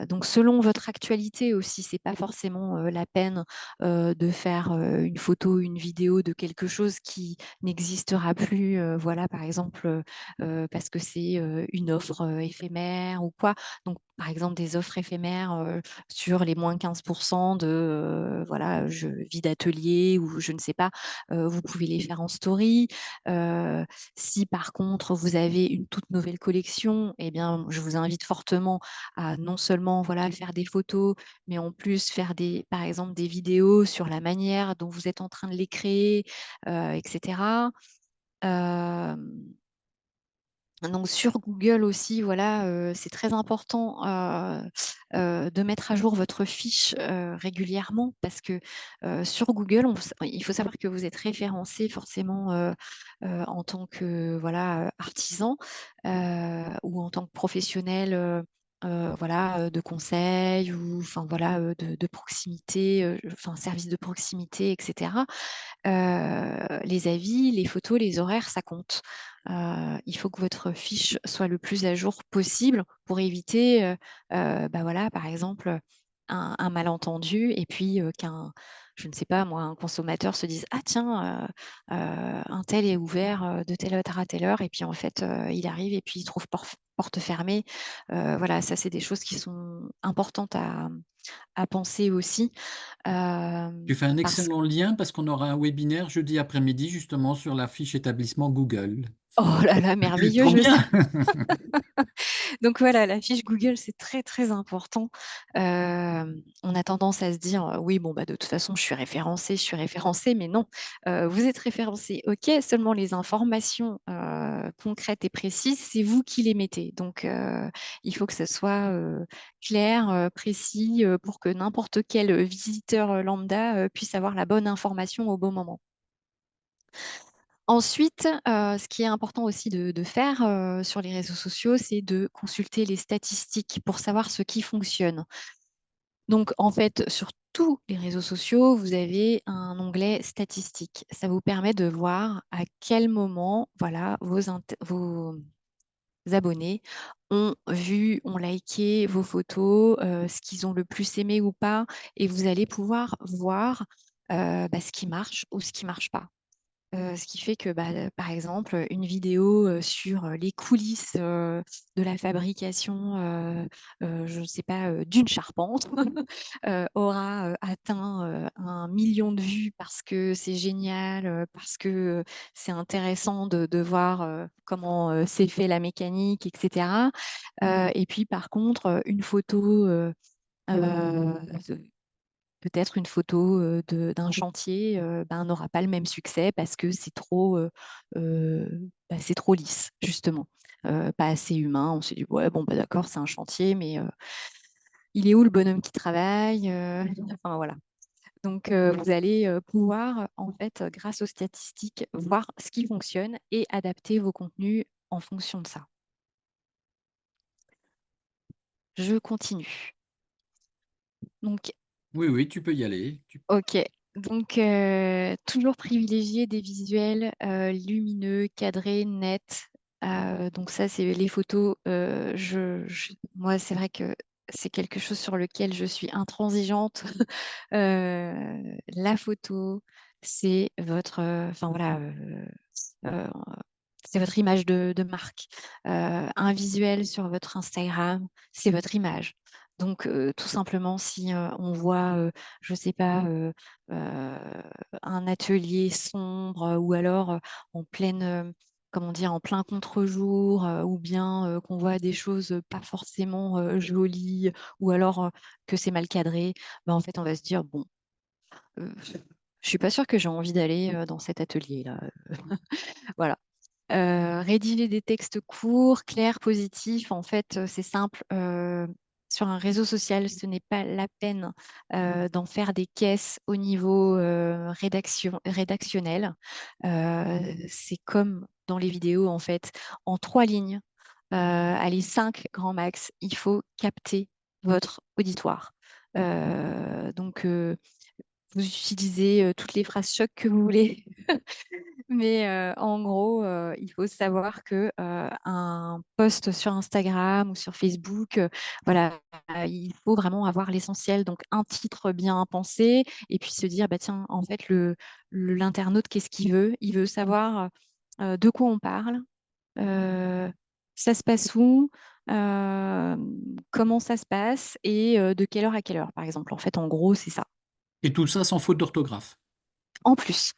Donc selon votre actualité aussi, c'est pas forcément, la peine, de faire, une photo, une vidéo de quelque chose qui n'existera plus, voilà, par exemple, parce que c'est, une offre, éphémère ou quoi. Donc par exemple, des offres éphémères, sur les moins 15 de, voilà, je vis d'atelier ou je ne sais pas, vous pouvez les faire en story. Heu, Si par contre vous avez une toute nouvelle collection, eh bien, je vous invite fortement à non seulement, voilà, faire des photos, mais en plus faire par exemple, des vidéos sur la manière dont vous êtes en train de les créer, et cetera. Hem Donc sur Google aussi, voilà, c'est très important, de mettre à jour votre fiche, régulièrement parce que, sur Google, il faut savoir que vous êtes référencé forcément, en tant que, voilà, artisan, ou en tant que professionnel, voilà, de conseil ou enfin voilà, de proximité, enfin service de proximité et cetera. Les avis, les photos, les horaires, ça compte. Il faut que votre fiche soit le plus à jour possible pour éviter, bah, voilà, par exemple, un malentendu et puis, qu'un je ne sais pas moi, un consommateur se dise: «Ah tiens, un tel est ouvert, de telle heure à telle heure» et puis en fait, il arrive et puis il trouve porte fermée. Voilà, ça c'est des choses qui sont importantes à penser aussi, Tu fais un parce excellent lien parce qu'on aura un webinaire jeudi après-midi justement sur la fiche établissement Google. oh là là, merveilleux, Trop je bien! donc voilà, la fiche Google, c'est très, très important. On a tendance à se dire: «Oui, bon, bah, de toute façon, je suis référencé», mais non, vous êtes référencé, OK, seulement les informations, concrètes et précises, c'est vous qui les mettez. Donc il faut que ce soit, clair, précis, pour que n'importe quel, visiteur, lambda, puisse avoir la bonne information au bon moment. Ensuite, ce qui est important aussi de faire, sur les réseaux sociaux, c'est de consulter les statistiques pour savoir ce qui fonctionne. Donc en fait, sur tous les réseaux sociaux, vous avez un onglet statistiques. Ça vous permet de voir à quel moment, voilà, vos abonnés ont vu, ont liké vos photos, ce qu'ils ont le plus aimé ou pas et vous allez pouvoir voir, bah, ce qui marche ou ce qui marche pas. Ce qui fait que, bah, par exemple, une vidéo, sur, les coulisses, de la fabrication, je ne sais pas, d'une charpente, aura, atteint, 1 000 000 de vues parce que c'est génial, parce que, c'est intéressant de voir, comment, c'est fait la mécanique et cetera. Et puis par contre, une photo, peut-être une photo, d'un chantier, ben, n'aura pas le même succès parce que c'est trop lisse justement, pas assez humain. On s'est dit: «Ouais, bon, bah, d'accord, c'est un chantier, mais il est où le bonhomme qui travaille?» Enfin voilà. Donc vous allez, pouvoir en fait, grâce aux statistiques, voir ce qui fonctionne et adapter vos contenus en fonction de ça. Je continue. Donc Oui, oui, tu peux y aller. OK. Donc, toujours privilégier des visuels, lumineux, cadrés, nets. Donc ça, c'est les photos, moi, c'est vrai que c'est quelque chose sur lequel je suis intransigeante. La photo, c'est votre, enfin voilà, heu, c'est votre image de marque. Un visuel sur votre Instagram, c'est votre image. Donc, tout simplement, si, on voit, je sais pas, un atelier sombre, ou alors, en pleine, comment dire? En plein contre-jour, ou bien, qu'on voit des choses, pas forcément, jolies, ou alors, que c'est mal cadré, bah, en fait, on va se dire: «Bon, heu, je suis pas sûre que j'ai envie d'aller, dans cet atelier-là», voilà. Rédiger des textes courts, clairs, positifs, en fait, c'est simple, sur un réseau social, ce n'est pas la peine, d'en faire des caisses au niveau, rédactionnel. C'est comme dans les vidéos, en fait, en 3 lignes, allez 5 grand max, il faut capter votre auditoire. Donc vous utilisez, toutes les phrases chocs que vous voulez. Mais, en gros, il faut savoir que, un post sur Instagram ou sur Facebook, voilà, il faut vraiment avoir l'essentiel. Donc un titre bien pensé et puis se dire: «Bah, tiens, en fait, l'internaute, qu'est-ce qu'il veut? Il veut savoir, de quoi on parle, heu, ça se passe où, comment ça se passe et de quelle heure à quelle heure?» par exemple. En fait, en gros, c'est ça. Et tout ça sans faute d'orthographe. En plus.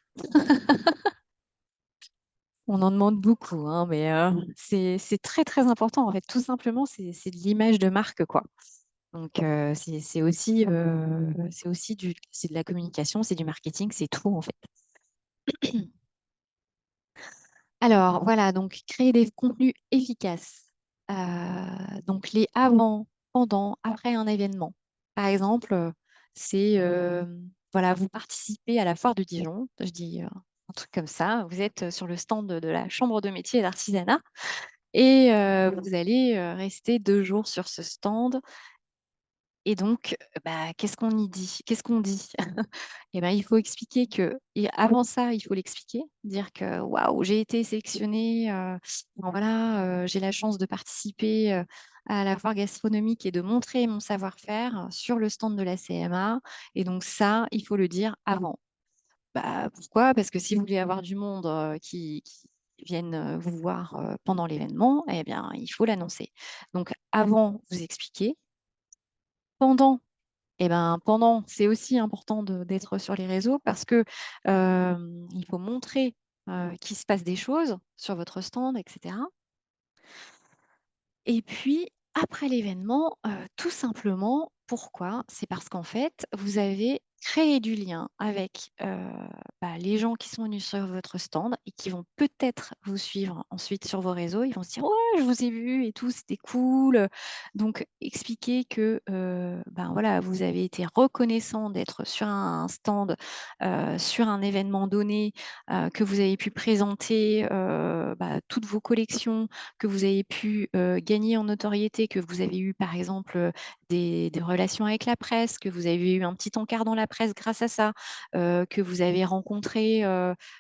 On en demande beaucoup, hein, mais c'est très, très important, en fait. Tout simplement, c'est de l'image de marque, quoi. Donc c'est aussi c'est de la communication, c'est du marketing, c'est tout, en fait. Alors voilà, donc créer des contenus efficaces. Donc les avant, pendant, après un événement. Par exemple, c'est voilà, vous participez à la foire de Dijon, je dis un truc comme ça. Vous êtes sur le stand de la Chambre de métier et d'artisanat et vous allez rester 2 jours sur ce stand. Et donc, bah, qu'est-ce qu'on y dit? Qu'est-ce qu'on dit? Et ben, il faut expliquer que et avant ça, il faut l'expliquer, dire que: «Waouh, j'ai été sélectionnée, bon voilà, j'ai la chance de participer, à la foire gastronomique et de montrer mon savoir-faire sur le stand de la CMA» et donc ça, il faut le dire avant. Bah, pourquoi? Parce que si vous voulez avoir du monde, qui vienne, vous voir, pendant l'événement, et bien, il faut l'annoncer. Donc avant, vous expliquez. Pendant pendant, c'est aussi important d'être sur les réseaux parce que, il faut montrer, qu'il se passe des choses sur votre stand et cetera. Et puis, après l'événement, tout simplement, pourquoi? C'est parce qu'en fait, vous avez créé du lien avec, les gens qui sont venus sur votre stand et qui vont peut-être vous suivre ensuite sur vos réseaux. Ils vont se dire: «Ouais, je vous ai vu et tout, c'était cool», donc expliquer que, voilà, vous avez été reconnaissant d'être sur un stand, sur un événement donné, que vous avez pu présenter, toutes vos collections, que vous avez pu, gagner en notoriété, que vous avez eu par exemple, des relations avec la presse, que vous avez eu un petit encart dans la presse grâce à ça, que vous avez rencontré,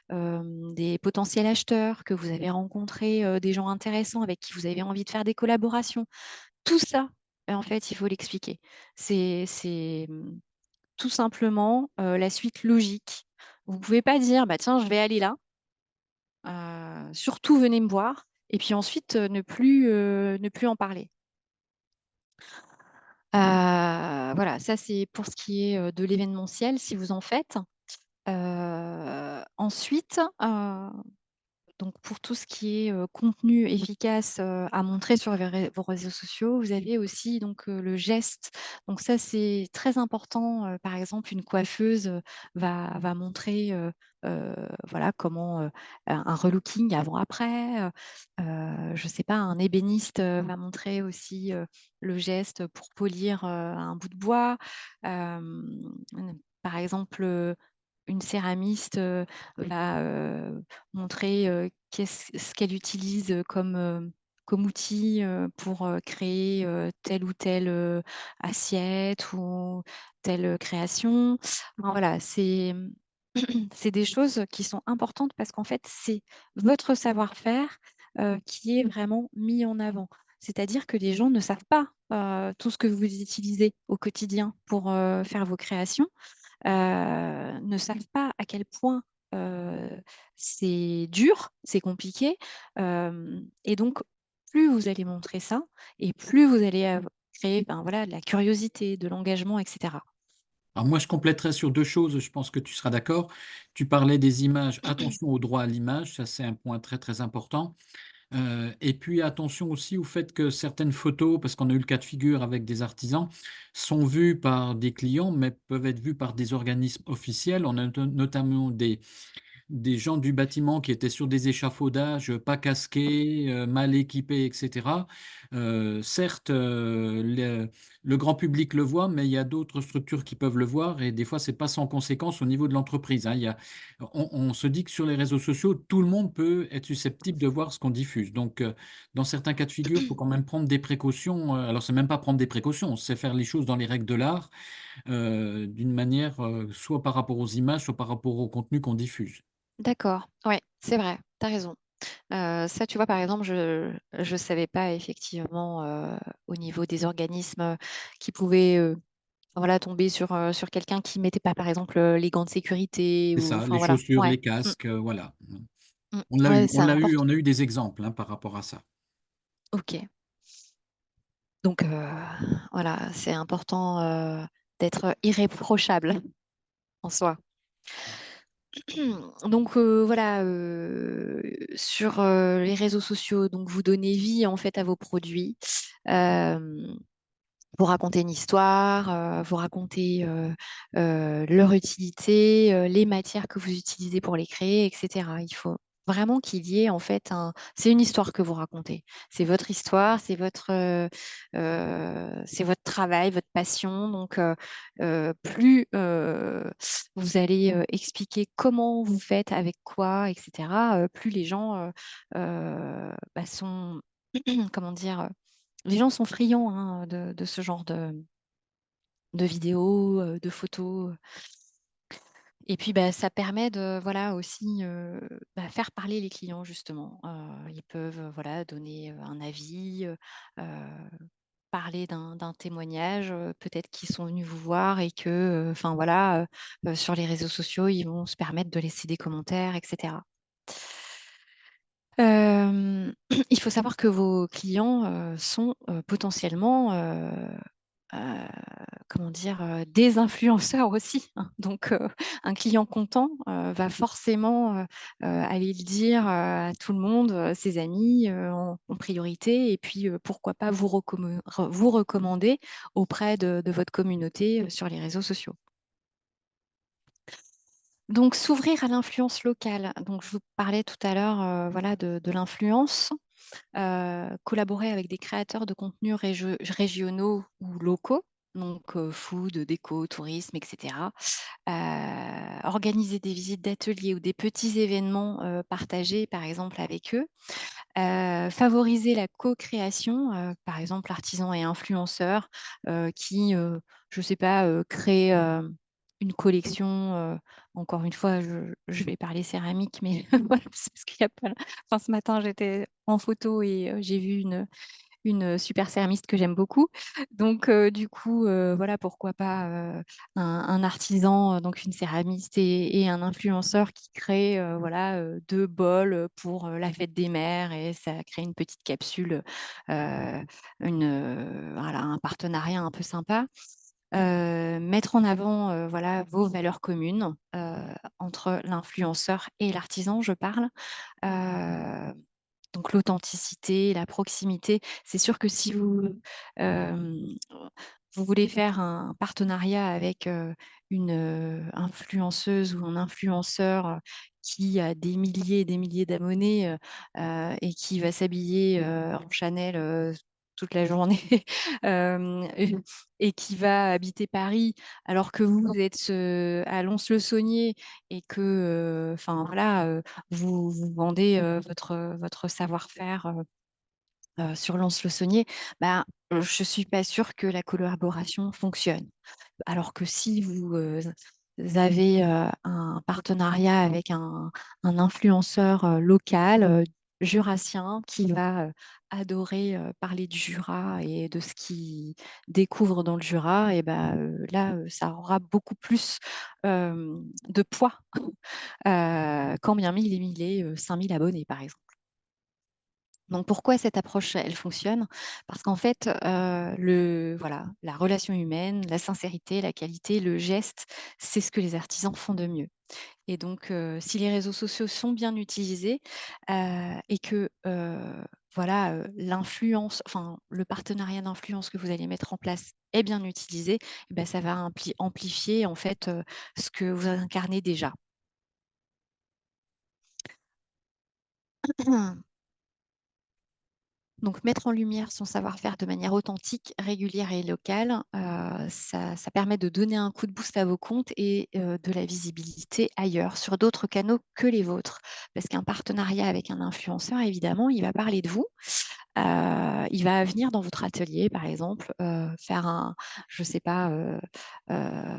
des potentiels acheteurs, que vous avez rencontré, des gens intéressants avec qui vous avez envie de faire des collaborations. Tout ça, en fait, il faut l'expliquer. C'est tout simplement, la suite logique. Vous pouvez pas dire: «Bah, tiens, je vais aller là». Surtout venez me voir et puis ensuite, ne plus en parler. Voilà, ça c'est pour ce qui est, de l'événementiel si vous en faites. Ensuite, donc pour tout ce qui est, contenu efficace, à montrer sur vos réseaux sociaux, vous avez aussi donc, le geste. Donc ça, c'est très important, par exemple, une coiffeuse, va montrer, voilà comment, un relooking avant-après, je sais pas, un ébéniste, va montrer aussi, le geste pour polir, un bout de bois. Par exemple, une céramiste, va, montrer, ce qu'elle utilise, comme outil, pour, créer, telle ou telle, assiette ou telle, création. Enfin voilà, c'est des choses qui sont importantes parce qu'en fait, c'est votre savoir-faire, qui est vraiment mis en avant. C'est-à-dire que les gens ne savent pas, tout ce que vous utilisez au quotidien pour, faire vos créations, ne savent pas à quel point, heu, c'est dur, c'est compliqué, et donc plus vous allez montrer ça et plus vous allez créer, voilà, de la curiosité, de l'engagement et cetera. Alors moi, je compléterais sur 2 choses, je pense que tu seras d'accord. Tu parlais des images, attention au droit à l'image, ça c'est un point très, très important. Et puis attention aussi au fait que certaines photos, parce qu'on a eu le cas de figure avec des artisans, sont vues par des clients, mais peuvent être vues par des organismes officiels. On a notamment des gens du bâtiment qui étaient sur des échafaudages, pas casqués, mal équipés et cetera. Certes, le grand public le voit, mais il y a d'autres structures qui peuvent le voir et des fois, c'est pas sans conséquence au niveau de l'entreprise, hein. On se dit que sur les réseaux sociaux, tout le monde peut être susceptible de voir ce qu'on diffuse. Donc, dans certains cas de figure, il faut quand même prendre des précautions, alors c'est même pas prendre des précautions, c'est faire les choses dans les règles de l'art, d'une manière, soit par rapport aux images, soit par rapport au contenu qu'on diffuse. D'accord, ouais, c'est vrai, tu as raison. Ça, tu vois, par exemple, je savais pas effectivement, au niveau des organismes, qui pouvaient, voilà, tomber sur quelqu'un qui mettait pas, par exemple, les gants de sécurité C'est ou ça, les enfin voilà. chaussures, Ouais. les Mmh, casques, voilà. mmh. On l'a Ouais, eu, c'est on important. a eu des exemples, hein, par rapport à ça. OK. Donc voilà, c'est important, d'être irréprochable en soi. Donc voilà, sur, les réseaux sociaux, donc vous donnez vie, en fait, à vos produits. Hem Vous racontez une histoire, vous racontez, leur utilité, les matières que vous utilisez pour les créer et cetera. vraiment qu'il y ait en fait c'est une histoire que vous racontez. C'est votre histoire, c'est votre travail, votre passion. Donc, plus vous allez expliquer comment vous faites, avec quoi, etc., plus les gens sont, comment dire, les gens sont friands, hein, de ce genre de vidéos, de photos. Et puis, ça permet de, voilà, aussi, faire parler les clients justement. Ils peuvent, voilà, donner, un avis, parler d'un témoignage, peut-être qu'ils sont venus vous voir et que, enfin voilà, sur les réseaux sociaux, ils vont se permettre de laisser des commentaires et cetera. Il faut savoir que vos clients, sont, potentiellement, heu, comment dire? Des influenceurs aussi, hein. Donc, un client content, va forcément, aller le dire, à tout le monde, ses amis, en priorité, et puis, pourquoi pas vous recommander auprès de votre communauté, sur les réseaux sociaux. Donc s'ouvrir à l'influence locale. Donc je vous parlais tout à l'heure, voilà, de l'influence. Collaborer avec des créateurs de contenus régionaux ou locaux, donc food, déco, tourisme, et cetera. Organiser des visites d'ateliers ou des petits événements, partagés, par exemple, avec eux. Favoriser la co-création, par exemple, artisans et influenceurs, qui, je ne sais pas, créent, une collection, encore une fois, je vais parler céramique, mais voilà, c'est parce qu'il y a pas enfin, ce matin, j'étais en photo et j'ai vu une super céramiste que j'aime beaucoup. Donc, du coup, voilà, pourquoi pas, un artisan, donc une céramiste et un influenceur qui crée, voilà, 2 bols, pour, la fête des mères, et ça crée une petite capsule, voilà, un partenariat un peu sympa. Mettre en avant, voilà, vos valeurs communes, entre l'influenceur et l'artisan, je parle. Heu donc l'authenticité, la proximité. C'est sûr que si hem, vous voulez faire un partenariat avec, une, influenceuse ou un influenceur, qui a des milliers et des milliers d'abonnés, et qui va s'habiller, en Chanel, toute la journée, hem, et qui va habiter Paris, alors que vous êtes, à Lons-le-Saunier, et que, enfin voilà, vous vendez, votre savoir-faire, sur Lons-le-Saunier, bah, je suis pas sûre que la collaboration fonctionne. Alors que si vous avez, un partenariat avec un influenceur, local, jurassien, qui va, adorer, parler du Jura et de ce qu'il découvre dans le Jura, et bah, là, ça aura beaucoup plus, de poids, quand bien même il est, 5 000 abonnés, par exemple. Donc pourquoi cette approche, elle fonctionne? Parce qu'en fait, voilà, la relation humaine, la sincérité, la qualité, le geste, c'est ce que les artisans font de mieux. Et donc, si les réseaux sociaux sont bien utilisés, et que, voilà, l'influence, enfin le partenariat d'influence que vous allez mettre en place est bien utilisé, et bah, ça va amplifier en fait, ce que vous incarnez déjà. Donc mettre en lumière son savoir-faire de manière authentique, régulière et locale, ça permet de donner un coup de boost à vos comptes et de la visibilité ailleurs, sur d'autres canaux que les vôtres. Parce qu'un partenariat avec un influenceur, évidemment, il va parler de vous. Il va venir dans votre atelier, par exemple, faire je sais pas,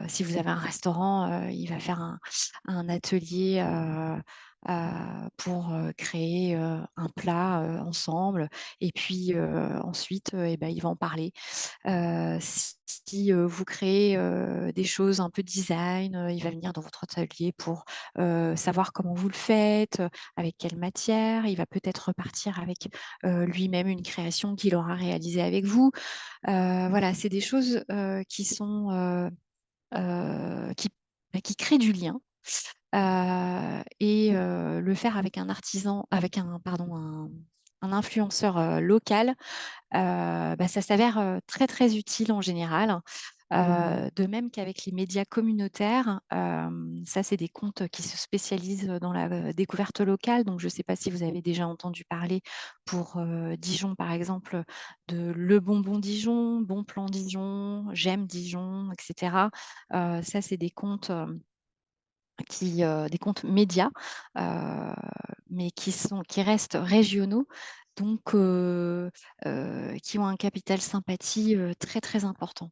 si vous avez un restaurant, il va faire un atelier, pour, créer, un plat, ensemble, et puis, ensuite, il va en parler. Si, vous créez, des choses un peu design, il va venir dans votre atelier pour, savoir comment vous le faites, avec quelle matière. Il va peut-être repartir avec, lui-même une création qu'il aura réalisée avec vous. Voilà, c'est des choses, qui sont, qui créent du lien. Et le faire avec un artisan, avec un influenceur, local, ça s'avère, très, très utile en général. De même qu'avec les médias communautaires, ça, c'est des comptes qui se spécialisent dans la découverte locale. Donc, je ne sais pas si vous avez déjà entendu parler pour Dijon, par exemple, de Le Bonbon Dijon, Bon Plan Dijon, J'aime Dijon, etc. Ça, c'est des comptes des comptes médias, mais qui restent régionaux, donc qui ont un capital sympathie très, très important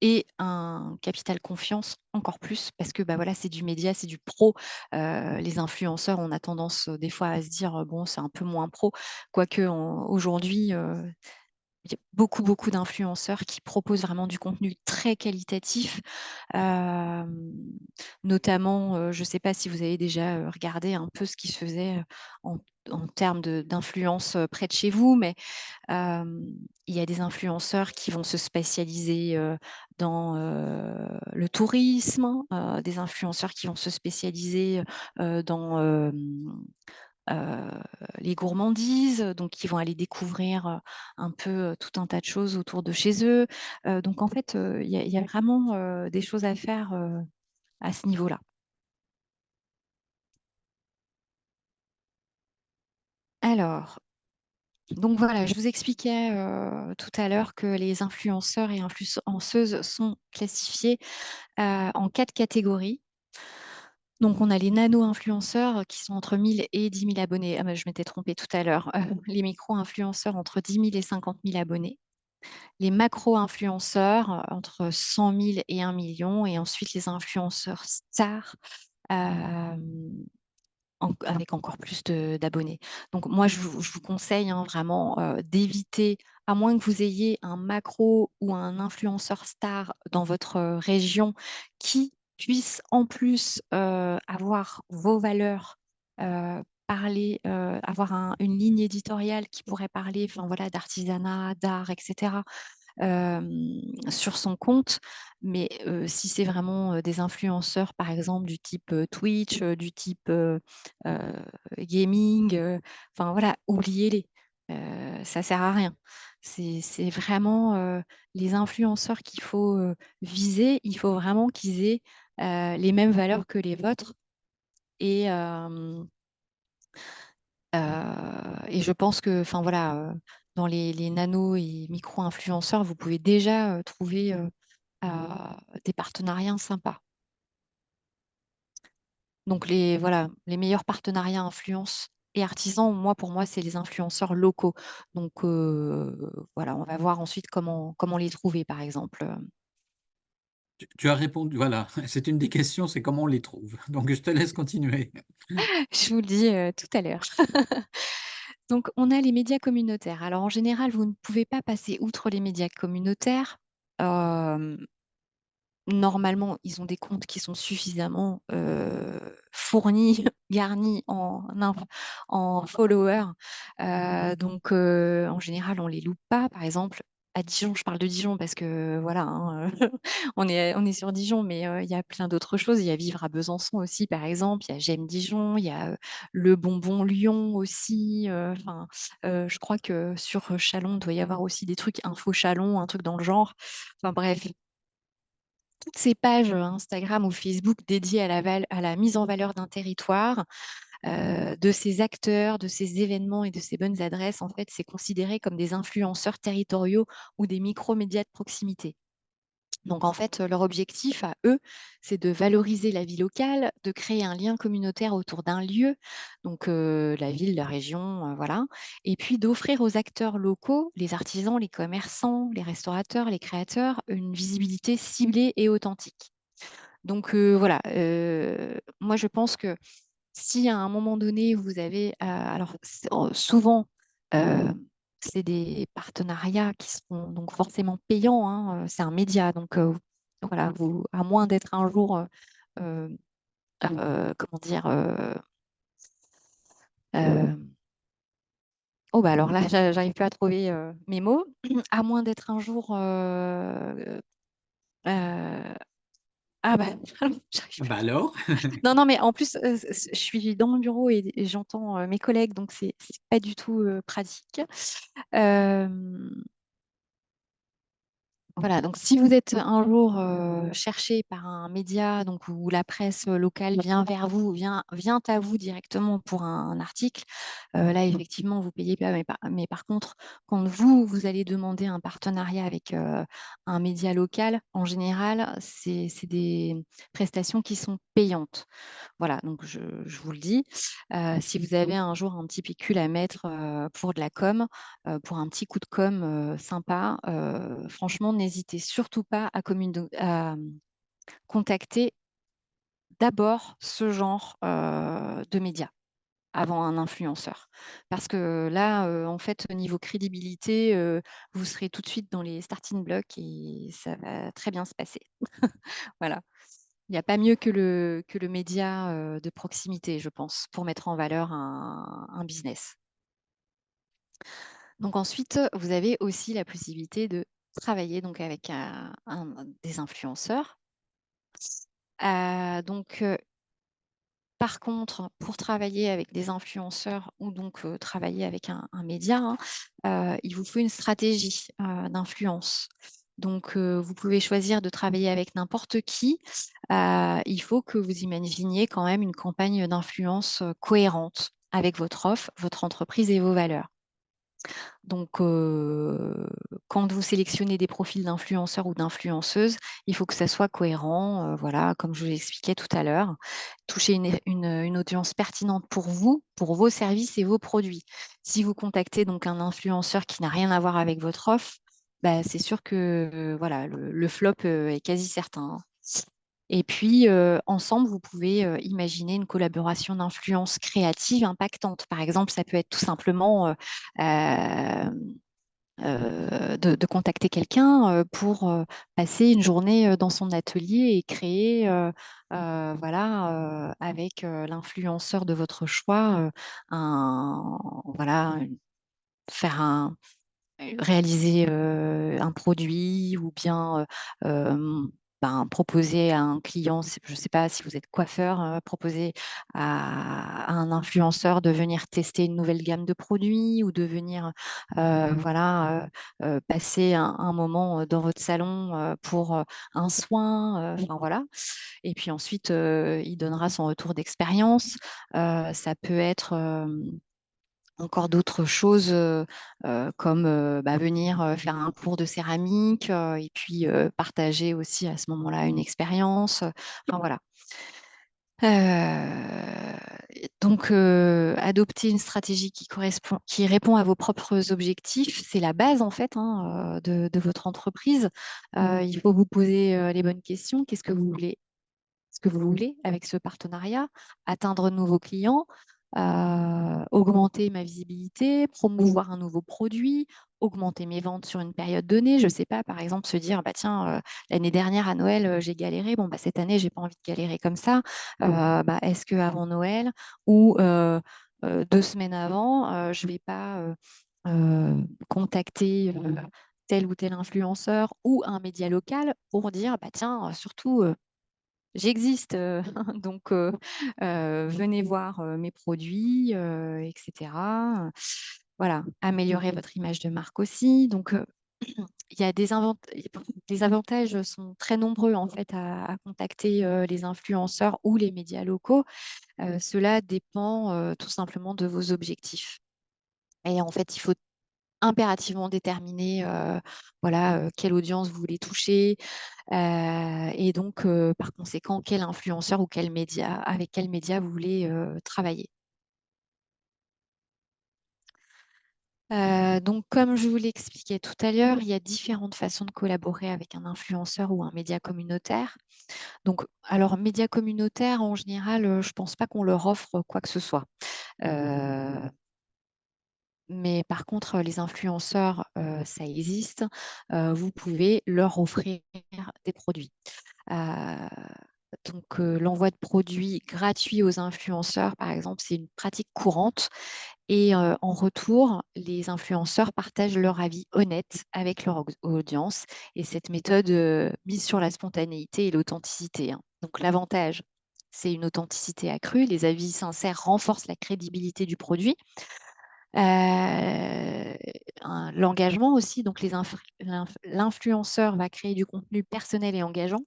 et un capital confiance encore plus parce que, bah, voilà, c'est du média, c'est du pro. Les influenceurs, on a tendance, des fois à se dire: «Bon, c'est un peu moins pro», quoique aujourd'hui, il y a beaucoup, beaucoup d'influenceurs qui proposent vraiment du contenu très qualitatif. Hem, Notamment, je ne sais pas si vous avez déjà, regardé un peu ce qui se faisait, en termes d'influence, près de chez vous, mais Hem, il y a des influenceurs qui vont se spécialiser, dans, le tourisme, des influenceurs qui vont se spécialiser, dans, les gourmandises, donc qui vont aller découvrir, un peu, tout un tas de choses autour de chez eux. Donc en fait, il y a vraiment, des choses à faire, à ce niveau-là. Alors, donc voilà, je vous expliquais, tout à l'heure que les influenceurs et influenceuses sont classifiés en 4 catégories. Donc on a les nano-influenceurs qui sont entre 1 000 et 10 000 abonnés. Ah bah, je m'étais trompée tout à l'heure. Les micro-influenceurs entre 10 000 et 50 000 abonnés. Les macro-influenceurs, entre 100 000 et 1 million, et ensuite les influenceurs stars, hem avec encore plus d'abonnés. Donc moi, je vous conseille, hein, vraiment, d'éviter, à moins que vous ayez un macro ou un influenceur star dans votre, région qui puisse en plus, avoir vos valeurs, avoir une ligne éditoriale qui pourrait parler, enfin voilà, d'artisanat, d'art, et cetera, sur son compte. Mais si c'est vraiment, des influenceurs, par exemple, du type, Twitch, du type, heu, gaming, enfin voilà, oubliez-les. Ça sert à rien. C'est vraiment, les influenceurs qu'il faut, viser. Il faut vraiment qu'ils aient, les mêmes valeurs que les vôtres et et je pense que, enfin voilà, dans les nano et micro-influenceurs, vous pouvez déjà, trouver, des partenariats sympas. Donc voilà, les meilleurs partenariats influence et artisans, pour moi, c'est les influenceurs locaux. Donc voilà, on va voir ensuite comment les trouver, par exemple. Tu as répondu, voilà, c'est une des questions, c'est comment on les trouve. Donc je te laisse continuer. Je vous le dis, tout à l'heure. Donc on a les médias communautaires. Alors en général, vous ne pouvez pas passer outre les médias communautaires. Hem Normalement, ils ont des comptes qui sont suffisamment, fournis, garnis en followers, donc en général, on les loupe pas. Par exemple, à Dijon, je parle de Dijon parce que voilà, hein, on est sur Dijon, mais il y a plein d'autres choses. Il y a Vivre à Besançon aussi, par exemple. Il y a J'aime Dijon, il y a, Le Bonbon Lyon aussi, enfin, je crois que sur, Châlons, il doit y avoir aussi des trucs Info Châlons, un truc dans le genre. Enfin bref, toutes ces pages, Instagram ou Facebook dédiées à la mise en valeur d'un territoire, de ses acteurs, de ses événements et de ses bonnes adresses, en fait, c'est considéré comme des influenceurs territoriaux ou des micromédias de proximité. Donc en fait, leur objectif à eux, c'est de valoriser la vie locale, de créer un lien communautaire autour d'un lieu, donc la ville, la région, voilà, et puis d'offrir aux acteurs locaux, les artisans, les commerçants, les restaurateurs, les créateurs, une visibilité ciblée et authentique. Donc voilà, moi je pense que si à un moment donné vous avez, alors souvent, heu, c'est des partenariats qui seront donc forcément payants, hein, c'est un média donc voilà, vous à moins d'être un jour, heu comment dire? Hem, oh bah, alors là, j'arrive plus à trouver, mes mots. À moins d'être un jour, ah bah, j'arrive plus. Bah alors? Non, non, mais en plus, je suis dans mon bureau et j'entends, mes collègues, donc c'est pas du tout, pratique. Hem, Voilà, donc si vous êtes un jour cherché par un média, donc où la presse locale vient vers vous, vient à vous directement pour un article, là effectivement vous payez pas, mais par contre, quand vous allez demander un partenariat avec un média local, en général, c'est des prestations qui sont payantes. Voilà, donc je vous le dis. Si vous avez un jour un petit pécule à mettre pour de la com, pour un petit coup de com sympa, franchement, n'hésitez surtout pas à contacter d'abord ce genre de médias avant un influenceur. Parce que là, en fait, au niveau crédibilité, vous serez tout de suite dans les starting blocks et ça va très bien se passer. Voilà. Il n'y a pas mieux que le média de proximité, je pense, pour mettre en valeur un business. Donc ensuite, vous avez aussi la possibilité de travailler donc avec des influenceurs. Donc, par contre, pour travailler avec des influenceurs ou donc travailler avec un média, hein, il vous faut une stratégie d'influence. Donc, vous pouvez choisir de travailler avec n'importe qui. Il faut que vous imaginiez quand même une campagne d'influence cohérente avec votre offre, votre entreprise et vos valeurs. Donc, quand vous sélectionnez des profils d'influenceurs ou d'influenceuses, il faut que ça soit cohérent, voilà, comme je vous l'expliquais tout à l'heure. Toucher une audience pertinente pour vous, pour vos services et vos produits. Si vous contactez donc un influenceur qui n'a rien à voir avec votre offre, bah, c'est sûr que, voilà, le flop, est quasi certain, hein. Et puis, ensemble, vous pouvez imaginer une collaboration d'influence créative impactante. Par exemple, ça peut être tout simplement de contacter quelqu'un pour passer une journée dans son atelier et créer, voilà, avec l'influenceur de votre choix, voilà, faire réaliser un produit ou bien proposer à un client, je ne sais pas si vous êtes coiffeur, proposer à un influenceur de venir tester une nouvelle gamme de produits ou de venir voilà, passer un moment dans votre salon pour un soin. Enfin voilà. Et puis ensuite, il donnera son retour d'expérience. Ça peut être encore d'autres choses comme venir faire un cours de céramique et puis partager aussi à ce moment-là une expérience. Enfin voilà. Donc, adopter une stratégie qui répond à vos propres objectifs, c'est la base en fait hein, de votre entreprise. Il faut vous poser les bonnes questions. Qu'est-ce que vous voulez ce que vous voulez avec ce partenariat, atteindre de nouveaux clients, augmenter ma visibilité, promouvoir un nouveau produit, augmenter mes ventes sur une période donnée. Je ne sais pas, par exemple, se dire, bah, tiens, l'année dernière à Noël, j'ai galéré. Bon, bah, cette année, j'ai pas envie de galérer comme ça. Est-ce qu'avant Noël ou 2 semaines avant, je ne vais pas contacter tel ou tel influenceur ou un média local pour dire, bah, tiens, surtout, j'existe, donc venez voir mes produits, etc. Voilà, améliorer votre image de marque aussi. Donc, il y a les avantages sont très nombreux en fait à contacter les influenceurs ou les médias locaux. Cela dépend tout simplement de vos objectifs. Et en fait, il faut impérativement déterminer voilà, quelle audience vous voulez toucher, et donc, par conséquent, quel influenceur ou avec quel média vous voulez travailler. Donc, comme je vous l'expliquais tout à l'heure, il y a différentes façons de collaborer avec un influenceur ou un média communautaire. Donc, alors, média communautaire, en général, je ne pense pas qu'on leur offre quoi que ce soit. Mais par contre, les influenceurs, ça existe. Vous pouvez leur offrir des produits. Euh, donc, l'envoi de produits gratuits aux influenceurs, par exemple, c'est une pratique courante. Et en retour, les influenceurs partagent leur avis honnête avec leur audience. Et cette méthode mise sur la spontanéité et l'authenticité, hein. Donc, l'avantage, c'est une authenticité accrue. Les avis sincères renforcent la crédibilité du produit. L'engagement aussi, donc l'influenceur va créer du contenu personnel et engageant.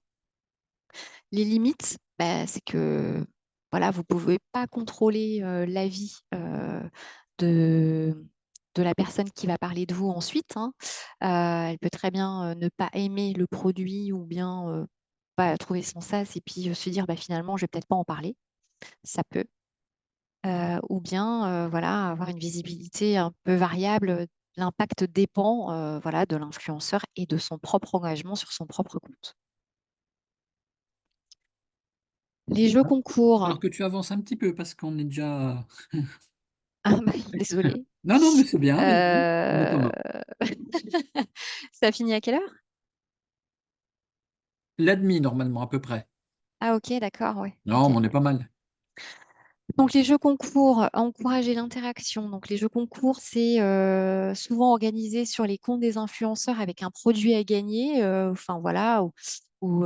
Les limites, bah, c'est que voilà, vous ne pouvez pas contrôler l'avis de, de la personne qui va parler de vous ensuite, hein. Elle peut très bien ne pas aimer le produit ou bien pas trouver son sas et puis se dire bah, finalement, je vais peut-être pas en parler. Ça peut. Ou bien voilà, avoir une visibilité un peu variable. L'impact dépend voilà, de l'influenceur et de son propre engagement sur son propre compte. Les jeux concours. Alors que tu avances un petit peu parce qu'on est déjà. Ah bah, désolée. Non, non, mais c'est bien, vas-y, on est Euh, pas mal. Ça finit à quelle heure? L'admi, normalement, à peu près. Ah ok, d'accord, ouais. Non, Ok. mais on est pas mal. Donc les jeux concours, encourager l'interaction. Donc les jeux concours, c'est souvent organisé sur les comptes des influenceurs avec un produit à gagner. Enfin voilà, ou,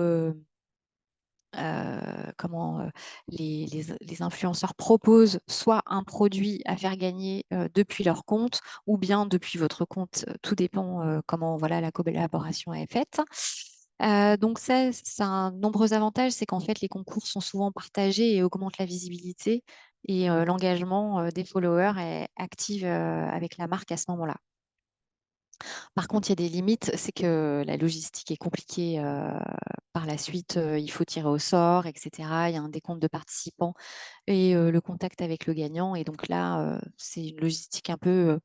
comment les influenceurs proposent soit un produit à faire gagner depuis leur compte ou bien depuis votre compte. Tout dépend comment voilà, la collaboration est faite. Donc ça a un nombreux avantages, c'est qu'en fait les concours sont souvent partagés et augmentent la visibilité et l'engagement des followers est actif avec la marque à ce moment-là. Par contre, il y a des limites, c'est que la logistique est compliquée par la suite. Il faut tirer au sort, etc. Il y a un décompte de participants et le contact avec le gagnant. Et donc là, c'est une logistique un peu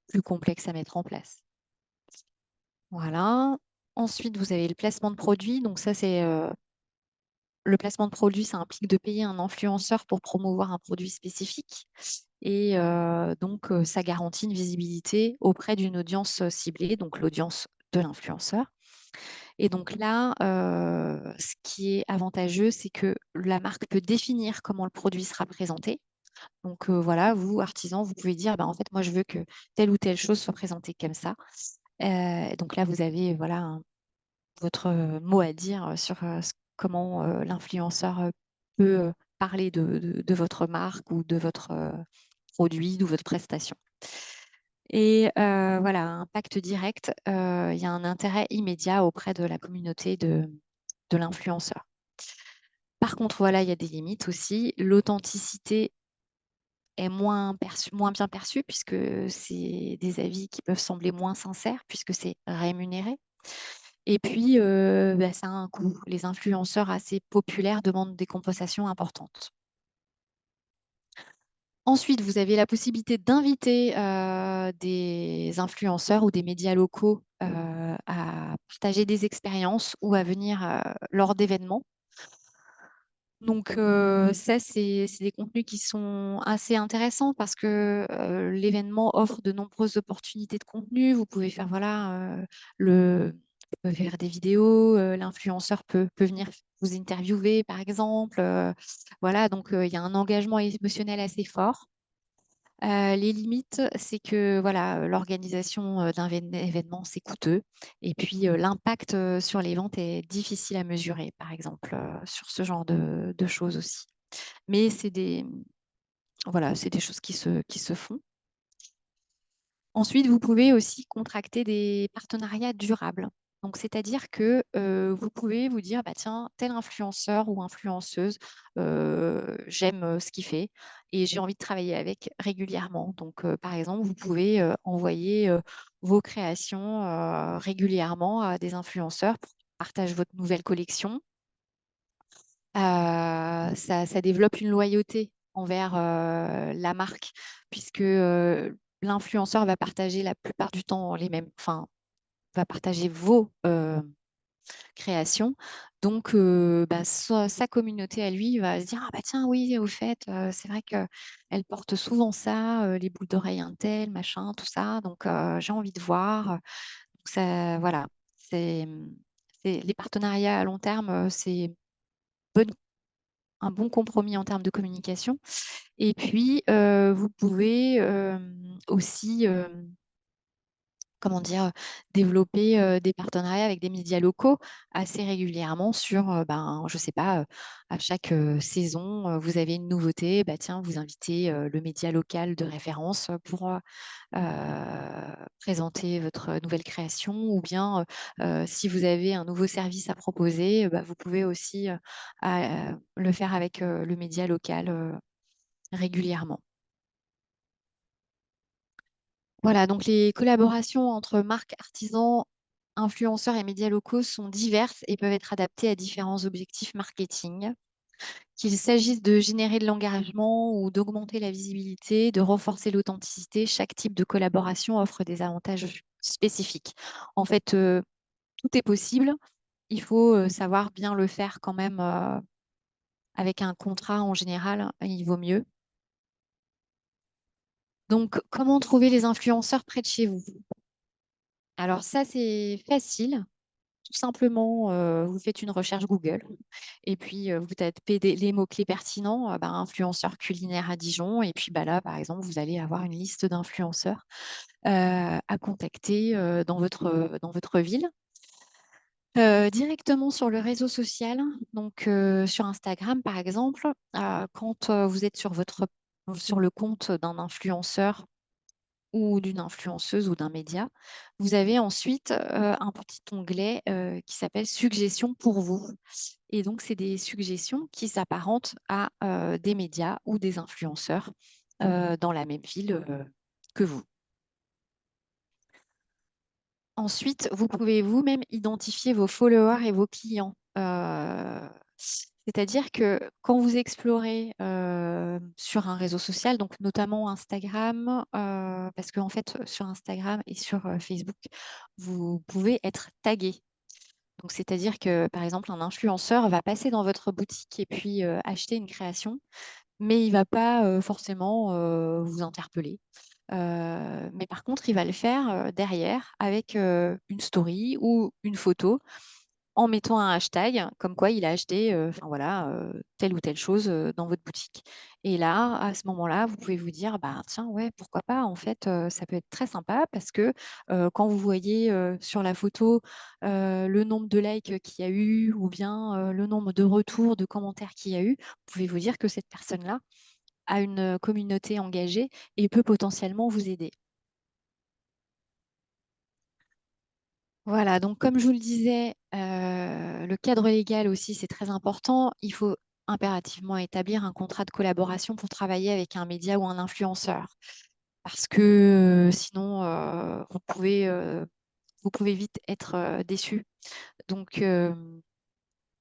plus complexe à mettre en place. Voilà. Ensuite, vous avez le placement de produits. Donc ça, c'est le placement de produits, ça implique de payer un influenceur pour promouvoir un produit spécifique. Et donc, ça garantit une visibilité auprès d'une audience ciblée, donc l'audience de l'influenceur. Et donc là, ce qui est avantageux, c'est que la marque peut définir comment le produit sera présenté. Donc voilà, vous, artisan, vous pouvez dire, bah, en fait, moi, je veux que telle ou telle chose soit présentée comme ça. Donc là, vous avez voilà, votre mot à dire sur comment l'influenceur peut parler de votre marque ou de votre produit, de votre prestation. Et voilà, impact direct, il y a un intérêt immédiat auprès de la communauté de l'influenceur. Par contre, voilà, il y a des limites aussi. L'authenticité est moins bien perçue puisque c'est des avis qui peuvent sembler moins sincères puisque c'est rémunéré. Et puis, bah, ça a un coût. Les influenceurs assez populaires demandent des compensations importantes. Ensuite, vous avez la possibilité d'inviter des influenceurs ou des médias locaux à partager des expériences ou à venir lors d'événements. Donc, ça, c'est des contenus qui sont assez intéressants parce que l'événement offre de nombreuses opportunités de contenu. Vous pouvez faire, voilà, vous pouvez faire des vidéos, l'influenceur peut venir vous interviewer, par exemple. Voilà, donc il y a un engagement émotionnel assez fort. Les limites, c'est que voilà, l'organisation d'un événement, c'est coûteux. Et puis, l'impact sur les ventes est difficile à mesurer, par exemple, sur ce genre de choses aussi. Mais voilà, c'est des choses qui se font. Ensuite, vous pouvez aussi contracter des partenariats durables. Donc, c'est-à-dire que vous pouvez vous dire, bah, tiens, tel influenceur ou influenceuse, j'aime ce qu'il fait et j'ai envie de travailler avec régulièrement. Donc, par exemple, vous pouvez envoyer vos créations régulièrement à des influenceurs pour qu'ils partagent votre nouvelle collection. Ça développe une loyauté envers la marque, puisque l'influenceur va partager la plupart du temps les mêmes, enfin, va partager vos créations. Donc, bah, sa communauté à lui va se dire, ah bah tiens, oui, au fait, c'est vrai qu'elle porte souvent ça, les boucles d'oreilles Intel, machin, tout ça. Donc, j'ai envie de voir. Donc, ça, voilà, c'est les partenariats à long terme, c'est bonne un bon compromis en termes de communication. Et puis, vous pouvez aussi comment dire, développer des partenariats avec des médias locaux assez régulièrement sur, ben, je sais pas, à chaque saison, vous avez une nouveauté, bah tiens, vous invitez le média local de référence pour présenter votre nouvelle création, ou bien si vous avez un nouveau service à proposer, bah, vous pouvez aussi le faire avec le média local régulièrement. Voilà, donc les collaborations entre marques, artisans, influenceurs et médias locaux sont diverses et peuvent être adaptées à différents objectifs marketing. Qu'il s'agisse de générer de l'engagement ou d'augmenter la visibilité, de renforcer l'authenticité, chaque type de collaboration offre des avantages spécifiques. En fait, tout est possible. Il faut savoir bien le faire quand même avec un contrat en général, il vaut mieux. Donc, comment trouver les influenceurs près de chez vous? Alors ça, c'est facile. Tout simplement, vous faites une recherche Google et puis, vous tapez les mots-clés pertinents, bah, influenceurs culinaires à Dijon, et puis, bah, là, par exemple, vous allez avoir une liste d'influenceurs, à contacter, dans votre ville. Directement sur le réseau social, donc sur Instagram, par exemple, quand, vous êtes sur le compte d'un influenceur ou d'une influenceuse ou d'un média, vous avez ensuite un petit onglet qui s'appelle Suggestions pour vous. Et donc, c'est des suggestions qui s'apparentent à des médias ou des influenceurs dans la même ville que vous. Ensuite, vous pouvez vous-même identifier vos followers et vos clients. C'est-à-dire que quand vous explorez sur un réseau social, donc notamment Instagram, parce qu'en fait, sur Instagram et sur Facebook, vous pouvez être tagué. Donc, c'est-à-dire que, par exemple, un influenceur va passer dans votre boutique et puis acheter une création, mais il ne va pas forcément vous interpeller. Mais par contre, il va le faire derrière avec une story ou une photo en mettant un hashtag comme quoi il a acheté enfin voilà, telle ou telle chose dans votre boutique. Et là, à ce moment-là, vous pouvez vous dire, bah, tiens, ouais, pourquoi pas, en fait, ça peut être très sympa parce que quand vous voyez sur la photo le nombre de likes qu'il y a eu, ou bien le nombre de retours, de commentaires qu'il y a eu, vous pouvez vous dire que cette personne-là a une communauté engagée et peut potentiellement vous aider. Voilà, donc comme je vous le disais, le cadre légal aussi, c'est très important. Il faut impérativement établir un contrat de collaboration pour travailler avec un média ou un influenceur. Parce que sinon, vous pouvez vite être déçu. Donc,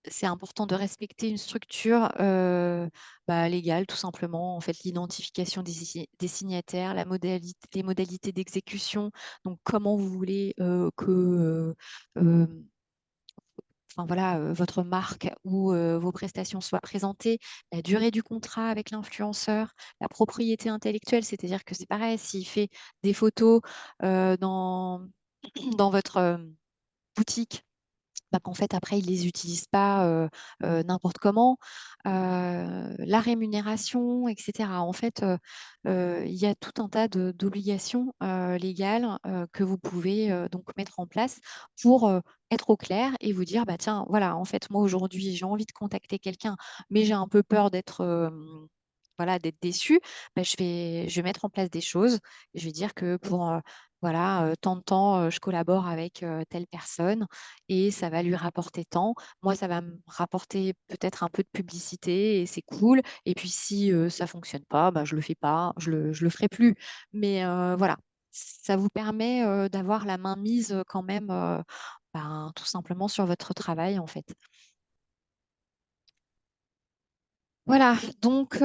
c'est important de respecter une structure bah, légale, tout simplement. En fait, l'identification des signataires, les modalités d'exécution, donc comment vous voulez que euh, enfin, voilà, votre marque ou vos prestations soient présentées, la durée du contrat avec l'influenceur, la propriété intellectuelle, c'est-à-dire que c'est pareil, s'il fait des photos dans, dans votre boutique, bah, qu'en fait, après, ils ne les utilisent pas n'importe comment. La rémunération, etc. En fait, il y a tout un tas d'obligations légales que vous pouvez donc mettre en place pour être au clair et vous dire, bah, tiens, voilà, en fait, moi, aujourd'hui, j'ai envie de contacter quelqu'un, mais j'ai un peu peur d'être voilà, d'être déçue. Bah, je vais mettre en place des choses. Je vais dire que pour voilà, tant de temps, je collabore avec telle personne et ça va lui rapporter tant. Moi, ça va me rapporter peut-être un peu de publicité et c'est cool. Et puis si ça fonctionne pas, bah, je le fais pas, je le ferai plus. Mais voilà, ça vous permet d'avoir la main mise quand même, ben, tout simplement sur votre travail, en fait. Voilà, donc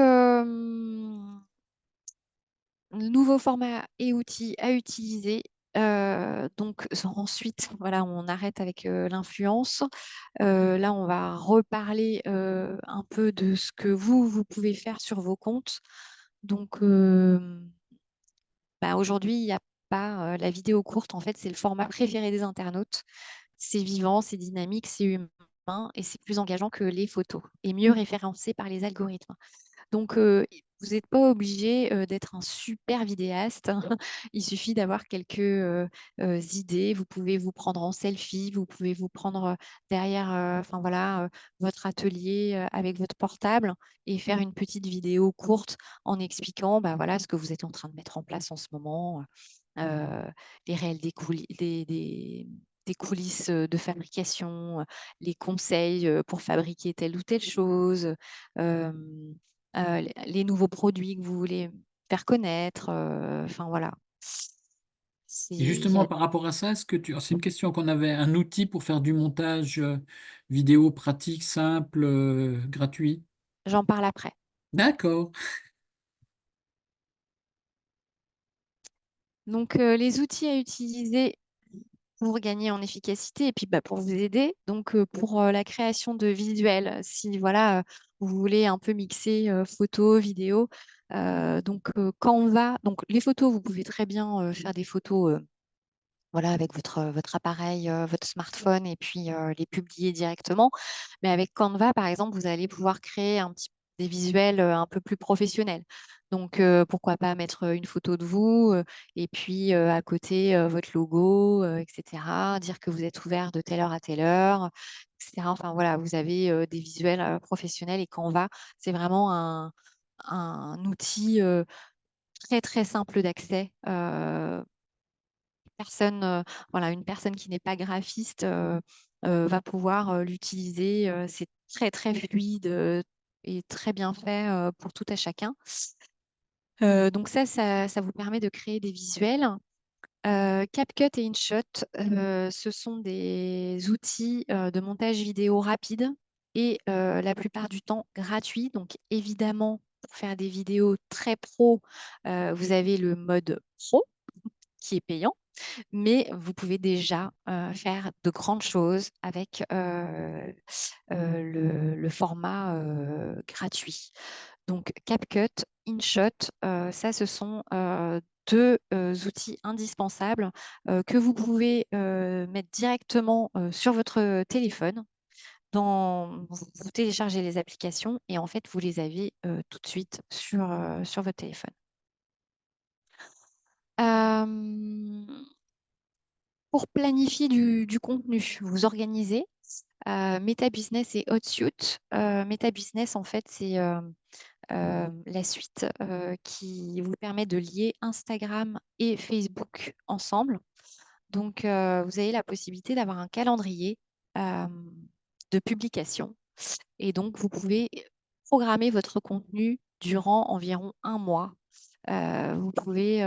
nouveaux formats et outils à utiliser. Donc ensuite, voilà, on arrête avec l'influence. Là, on va reparler un peu de ce que vous pouvez faire sur vos comptes. Donc, bah, aujourd'hui, il n'y a pas la vidéo courte. En fait, c'est le format préféré des internautes. C'est vivant, c'est dynamique, c'est humain et c'est plus engageant que les photos et mieux référencé par les algorithmes. Donc, vous n'êtes pas obligé d'être un super vidéaste. Il suffit d'avoir quelques idées. Vous pouvez vous prendre en selfie, vous pouvez vous prendre derrière enfin, voilà, votre atelier avec votre portable et faire une petite vidéo courte en expliquant bah, voilà, ce que vous êtes en train de mettre en place en ce moment, les réels des coulisses de fabrication, les conseils pour fabriquer telle ou telle chose, les nouveaux produits que vous voulez faire connaître, enfin voilà. C'est Et il y justement, a par rapport à ça, c'est une question qu'on avait, un outil pour faire du montage vidéo pratique, simple, gratuit? j'en parle après. D'accord. Donc les outils à utiliser pour gagner en efficacité et puis, bah, pour vous aider. Donc pour la création de visuels, si voilà, vous voulez un peu mixer, photos, vidéos, donc Canva donc les photos, vous pouvez très bien, faire des photos, voilà, avec votre appareil, votre smartphone et puis, les publier directement. Mais avec Canva, par exemple, vous allez pouvoir créer des visuels, un peu plus professionnels. Donc, pourquoi pas mettre, une photo de vous, et puis, à côté, votre logo, et cetera. Dire que vous êtes ouvert de telle heure à telle heure, et cetera. Enfin voilà, vous avez, des visuels, professionnels et Canva, c'est vraiment un outil, très, très simple d'accès, voilà, une personne qui n'est pas graphiste, va pouvoir, l'utiliser, c'est très, très fluide, et très bien fait, pour tout à chacun. Donc ça vous permet de créer des visuels. CapCut et InShot, ce sont des outils, de montage vidéo rapide et la plupart du temps gratuits. Donc évidemment, pour faire des vidéos très pro, vous avez le mode pro qui est payant. Mais vous pouvez déjà, faire de grandes choses avec, le format, gratuit. Donc CapCut, InShot, ça ce sont, 2 outils indispensables, que vous pouvez, mettre directement, sur votre téléphone. Vous téléchargez les applications et en fait, vous les avez, tout de suite sur votre téléphone. Hem Pour planifier du contenu, vous organisez. Meta Business et HotSuite. Meta Business, en fait, c'est la suite qui vous permet de lier Instagram et Facebook ensemble. Donc, vous avez la possibilité d'avoir un calendrier euh, de publication. Et donc, vous pouvez programmer votre contenu durant environ un mois. Vous pouvez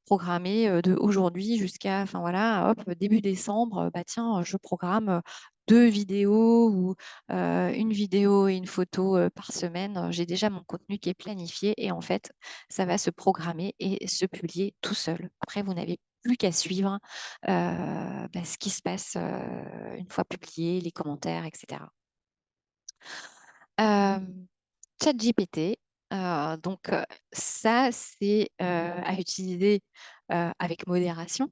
programmer de aujourd'hui jusqu'à, enfin voilà, hop, début décembre, bah tiens, je programme 2 vidéos ou une vidéo et une photo par semaine. J'ai déjà mon contenu qui est planifié et en fait, ça va se programmer et se publier tout seul. Après, vous n'avez plus qu'à suivre bah, ce qui se passe une fois publié, les commentaires, etc. ChatGPT, donc ça, c'est, à utiliser, avec modération.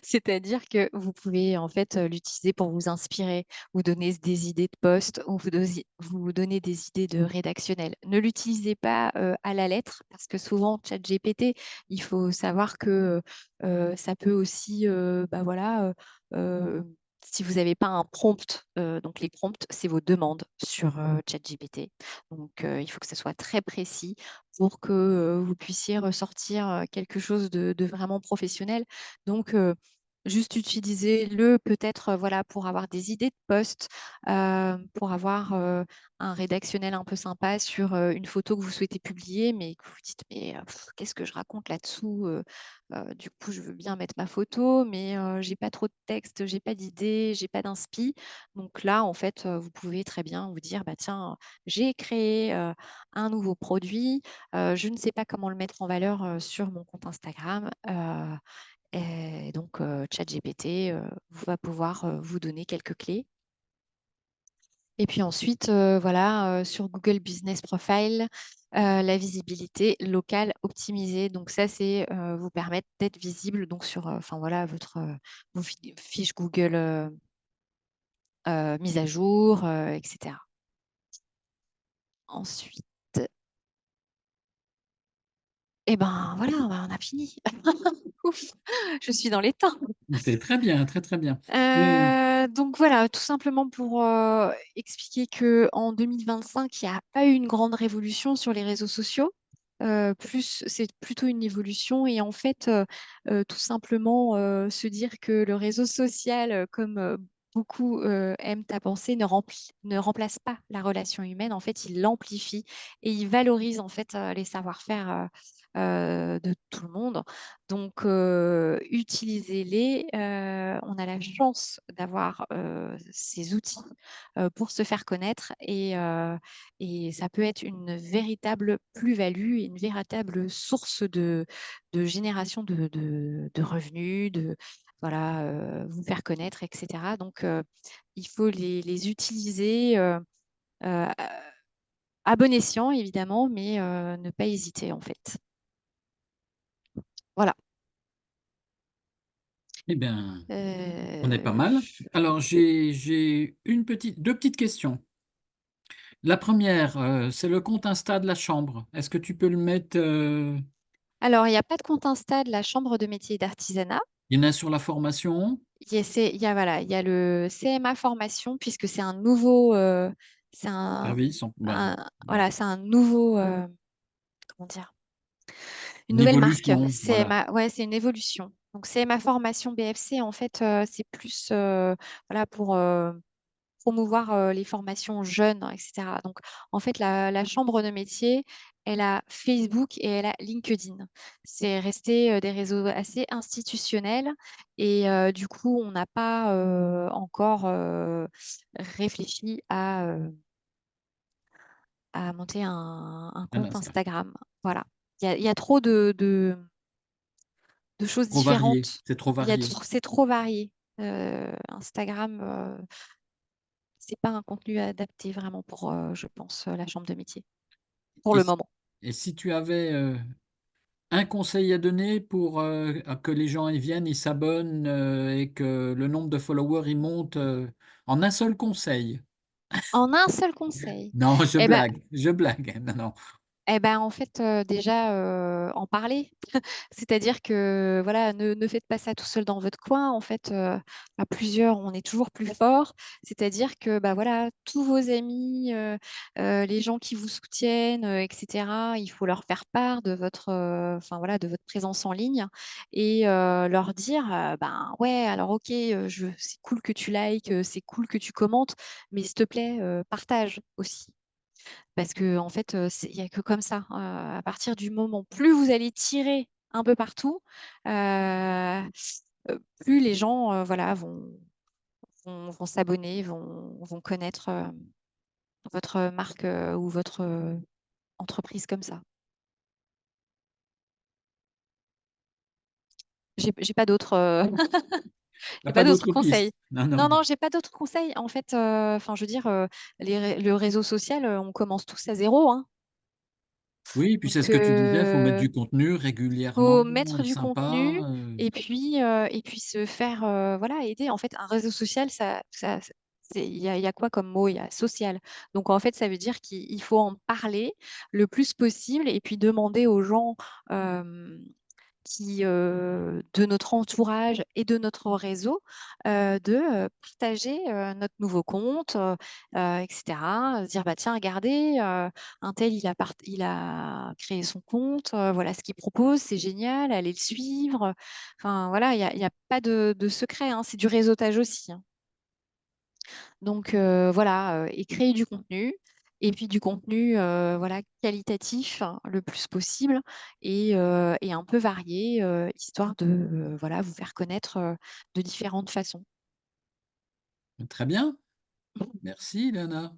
C'est-à-dire que vous pouvez, en fait, l'utiliser pour vous inspirer, vous donner des idées de posts ou vous donner des idées de rédactionnel. Ne l'utilisez pas, à la lettre parce que souvent ChatGPT, il faut savoir que, ça peut aussi, bah, voilà, si vous n'avez pas un prompt, donc les prompts, c'est vos demandes sur, ChatGPT. Donc, il faut que ça soit très précis pour que, vous puissiez ressortir, quelque chose de vraiment professionnel. Donc, juste utilisez-le peut-être, voilà, pour avoir des idées de posts, pour avoir, un rédactionnel un peu sympa sur, une photo que vous souhaitez publier, mais que vous dites: «Mais, qu'est-ce que je raconte là-dessous?» Du coup, je veux bien mettre ma photo, mais, j'ai pas trop de texte, j'ai pas d'idées, j'ai pas d'inspi. Donc là, en fait, vous pouvez très bien vous dire: «Bah, tiens, j'ai créé, un nouveau produit, je ne sais pas comment le mettre en valeur, sur mon compte Instagram». Et donc, ChatGPT, va pouvoir, vous donner quelques clés. Et puis ensuite, voilà, sur Google Business Profile, la visibilité locale optimisée. Donc ça, c'est, vous permettre d'être visible donc sur, enfin voilà, vos fiches Google, mises à jour, et cetera. Ensuite Et ben, voilà, bah, on a fini. Ouf, je suis dans les temps. C'est très bien, très, très bien. Euh, Donc voilà, tout simplement pour, expliquer qu'en 2025, il y a pas eu une grande révolution sur les réseaux sociaux. Plus c'est plutôt une évolution et en fait, tout simplement, se dire que le réseau social, comme, beaucoup, aiment à penser, ne remplace pas la relation humaine. En fait, il l'amplifie et il valorise, en fait, les savoir-faire, de tout le monde. Donc, utilisez-les. On a la chance d'avoir ces outils pour se faire connaître et ça peut être une véritable plus-value et une véritable source de génération de revenus, voilà, vous faire connaître, etc. Donc, il faut les utiliser à à bon escient, évidemment, mais ne pas hésiter, en fait. Voilà. eh bien, on est pas Euh, mal. Alors, j'ai deux petites questions. La première, c'est le compte Insta de la chambre. Est-ce que tu peux le mettre, Alors, il n'y a pas de compte Insta de la Chambre de métier et d'artisanat. il y en a sur la formation, Voilà, il y a le CMA formation, puisque c'est un nouveau, c'est service, voilà, c'est un nouveau, comment dire, une une nouvelle marque. évolution, voilà. CMA, ouais, c'est une évolution. Donc, CMA formation BFC, en fait, c'est plus, voilà, pour promouvoir les formations jeunes, etc. Donc, en fait, la chambre de métier, elle a Facebook et elle a LinkedIn. C'est resté des réseaux assez institutionnels et du coup, on n'a pas encore réfléchi à monter un Un compte Insta. Instagram. Voilà. Il y a trop de choses Trop varié, différentes. c'est trop varié. C'est trop varié. Instagram, c'est pas un contenu adapté vraiment pour, je pense, la chambre de métier, pour Et, le si moment. et si tu avais un conseil à donner pour que les gens y viennent, ils s'abonnent et que le nombre de followers il monte en un seul conseil. En un seul conseil, Non, je eh ben, blague, je blague. Non, non. en fait, déjà, en parler. C'est-à-dire que, voilà, ne faites pas ça tout seul dans votre coin. En fait, à plusieurs, on est toujours plus fort. C'est-à-dire que, bah, voilà, tous vos amis, les gens qui vous soutiennent, etc., il faut leur faire part de votre, enfin, voilà, de votre présence en ligne et leur dire, ben, ouais, alors OK, c'est cool que tu likes, c'est cool que tu commentes, mais s'il te plaît, partage aussi. Parce que en fait, il y a que comme ça, à partir du moment plus vous allez tirer un peu partout, plus les gens, voilà, vont s'abonner, vont connaître, votre marque, ou votre, entreprise comme ça. J'ai pas d'autres, T'as j'ai pas pas d'autres d'autres conseils. pistes? Non, Non, non. non, j'ai pas d'autres conseils. En fait, enfin, je veux dire, le réseau social, on commence tous à zéro, hein. Oui, puis c'est Donc, ce que tu disais, il faut mettre du contenu régulièrement, faut mettre du sympa. contenu et puis se faire voilà, aider. En fait, un réseau social, il y a quoi comme mot? Il y a social. Donc, en fait, ça veut dire qu'il faut en parler le plus possible et puis demander aux gens euh, de notre entourage et de notre réseau, de partager notre nouveau compte, etc. Dire, bah, tiens, regardez, un tel, il a créé son compte, voilà ce qu'il propose, c'est génial, allez le suivre. Enfin, voilà, il y a pas de secret, hein, c'est du réseautage aussi, hein. Donc voilà, et créer du contenu. Et puis du contenu voilà, qualitatif hein, le plus possible et un peu varié, histoire de voilà, vous faire connaître de différentes façons. Très bien, merci, Léna.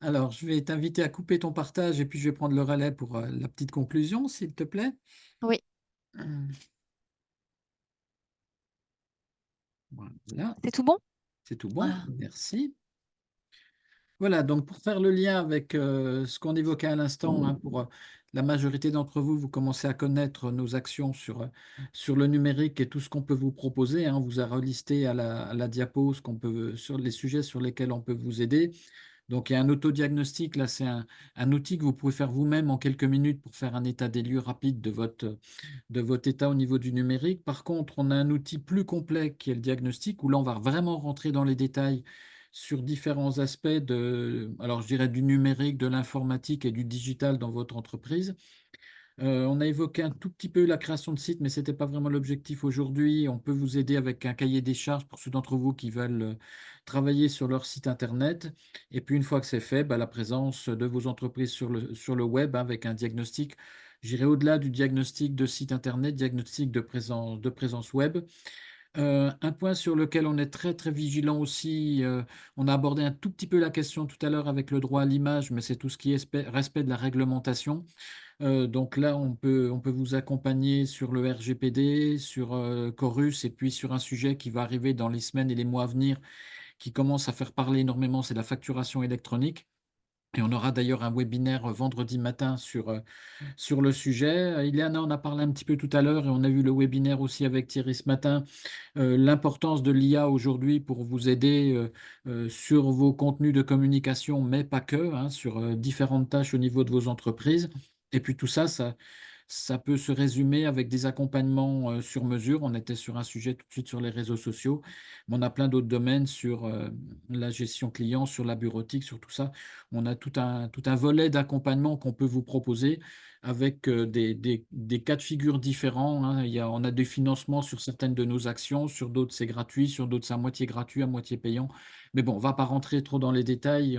Alors, je vais t'inviter à couper ton partage et puis je vais prendre le relais pour la petite conclusion, s'il te plaît. Oui, Voilà, c'est tout bon? c'est tout bon, Ah, merci. Voilà, donc pour faire le lien avec ce qu'on évoquait à l'instant, hein, pour la majorité d'entre vous, vous commencez à connaître nos actions sur le numérique et tout ce qu'on peut vous proposer, hein. On vous a relisté à la diapo sur les sujets sur lesquels on peut vous aider. Donc, il y a un autodiagnostic. Là, c'est un outil que vous pouvez faire vous-même en quelques minutes pour faire un état des lieux rapide de votre état au niveau du numérique. Par contre, on a un outil plus complet qui est le diagnostic, où là, on va vraiment rentrer dans les détails sur différents aspects alors je dirais du numérique, de l'informatique et du digital dans votre entreprise. On a évoqué un tout petit peu la création de sites, mais ce n'était pas vraiment l'objectif aujourd'hui. On peut vous aider avec un cahier des charges pour ceux d'entre vous qui veulent travailler sur leur site Internet. Et puis une fois que c'est fait, bah, la présence de vos entreprises sur le web, hein, avec un diagnostic. J'irai au-delà du diagnostic de site Internet, diagnostic de présence web. Un point sur lequel on est très très vigilant aussi, on a abordé un tout petit peu la question tout à l'heure avec le droit à l'image, mais c'est tout ce qui est respect de la réglementation. Donc là, on peut vous accompagner sur le RGPD, sur Chorus, et puis sur un sujet qui va arriver dans les semaines et les mois à venir, qui commence à faire parler énormément, c'est la facturation électronique. Et on aura d'ailleurs un webinaire vendredi matin sur le sujet. Ileana en a parlé un petit peu tout à l'heure et on a eu le webinaire aussi avec Thierry ce matin. L'importance de l'IA aujourd'hui pour vous aider sur vos contenus de communication, mais pas que, hein, sur différentes tâches au niveau de vos entreprises. Et puis tout ça, ça peut se résumer avec des accompagnements sur mesure. On était sur un sujet tout de suite sur les réseaux sociaux, mais on a plein d'autres domaines sur la gestion client, sur la bureautique, sur tout ça. On a tout un volet d'accompagnement qu'on peut vous proposer avec des cas de figure différents, hein. On a des financements sur certaines de nos actions, sur d'autres c'est gratuit, sur d'autres c'est à moitié gratuit, à moitié payant. Mais bon, on ne va pas rentrer trop dans les détails.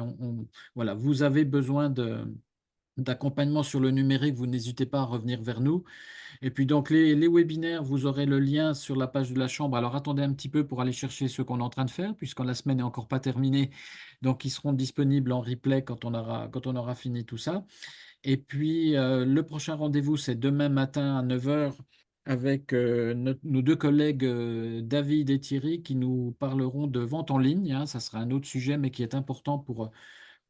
Voilà, vous avez besoin d'accompagnement sur le numérique, vous n'hésitez pas à revenir vers nous. Et puis donc les webinaires, vous aurez le lien sur la page de la Chambre. Alors attendez un petit peu pour aller chercher ce qu'on est en train de faire, puisque la semaine n'est encore pas terminée. Donc ils seront disponibles en replay quand on aura fini tout ça. Et puis, le prochain rendez-vous, c'est demain matin à 9 heures avec nos deux collègues David et Thierry qui nous parleront de vente en ligne, hein. Ça sera un autre sujet, mais qui est important pour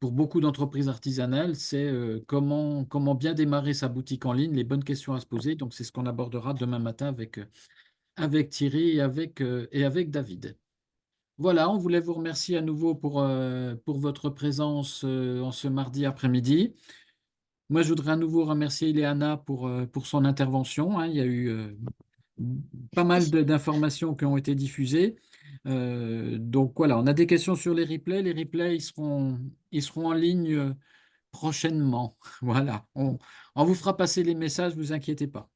beaucoup d'entreprises artisanales. C'est comment bien démarrer sa boutique en ligne, les bonnes questions à se poser. Donc, c'est ce qu'on abordera demain matin avec Thierry et avec David. Voilà, on voulait vous remercier à nouveau pour votre présence en ce mardi après-midi. Moi, je voudrais à nouveau remercier Ileana pour son intervention, hein. Il y a eu pas mal d'informations qui ont été diffusées. Donc voilà, on a des questions sur les replays. Les replays, ils seront en ligne prochainement. Voilà, on vous fera passer les messages, vous inquiétez pas.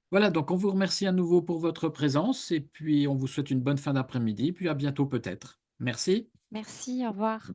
Voilà, donc on vous remercie à nouveau pour votre présence et puis on vous souhaite une bonne fin d'après-midi, puis à bientôt peut-être. Merci. Merci, au revoir.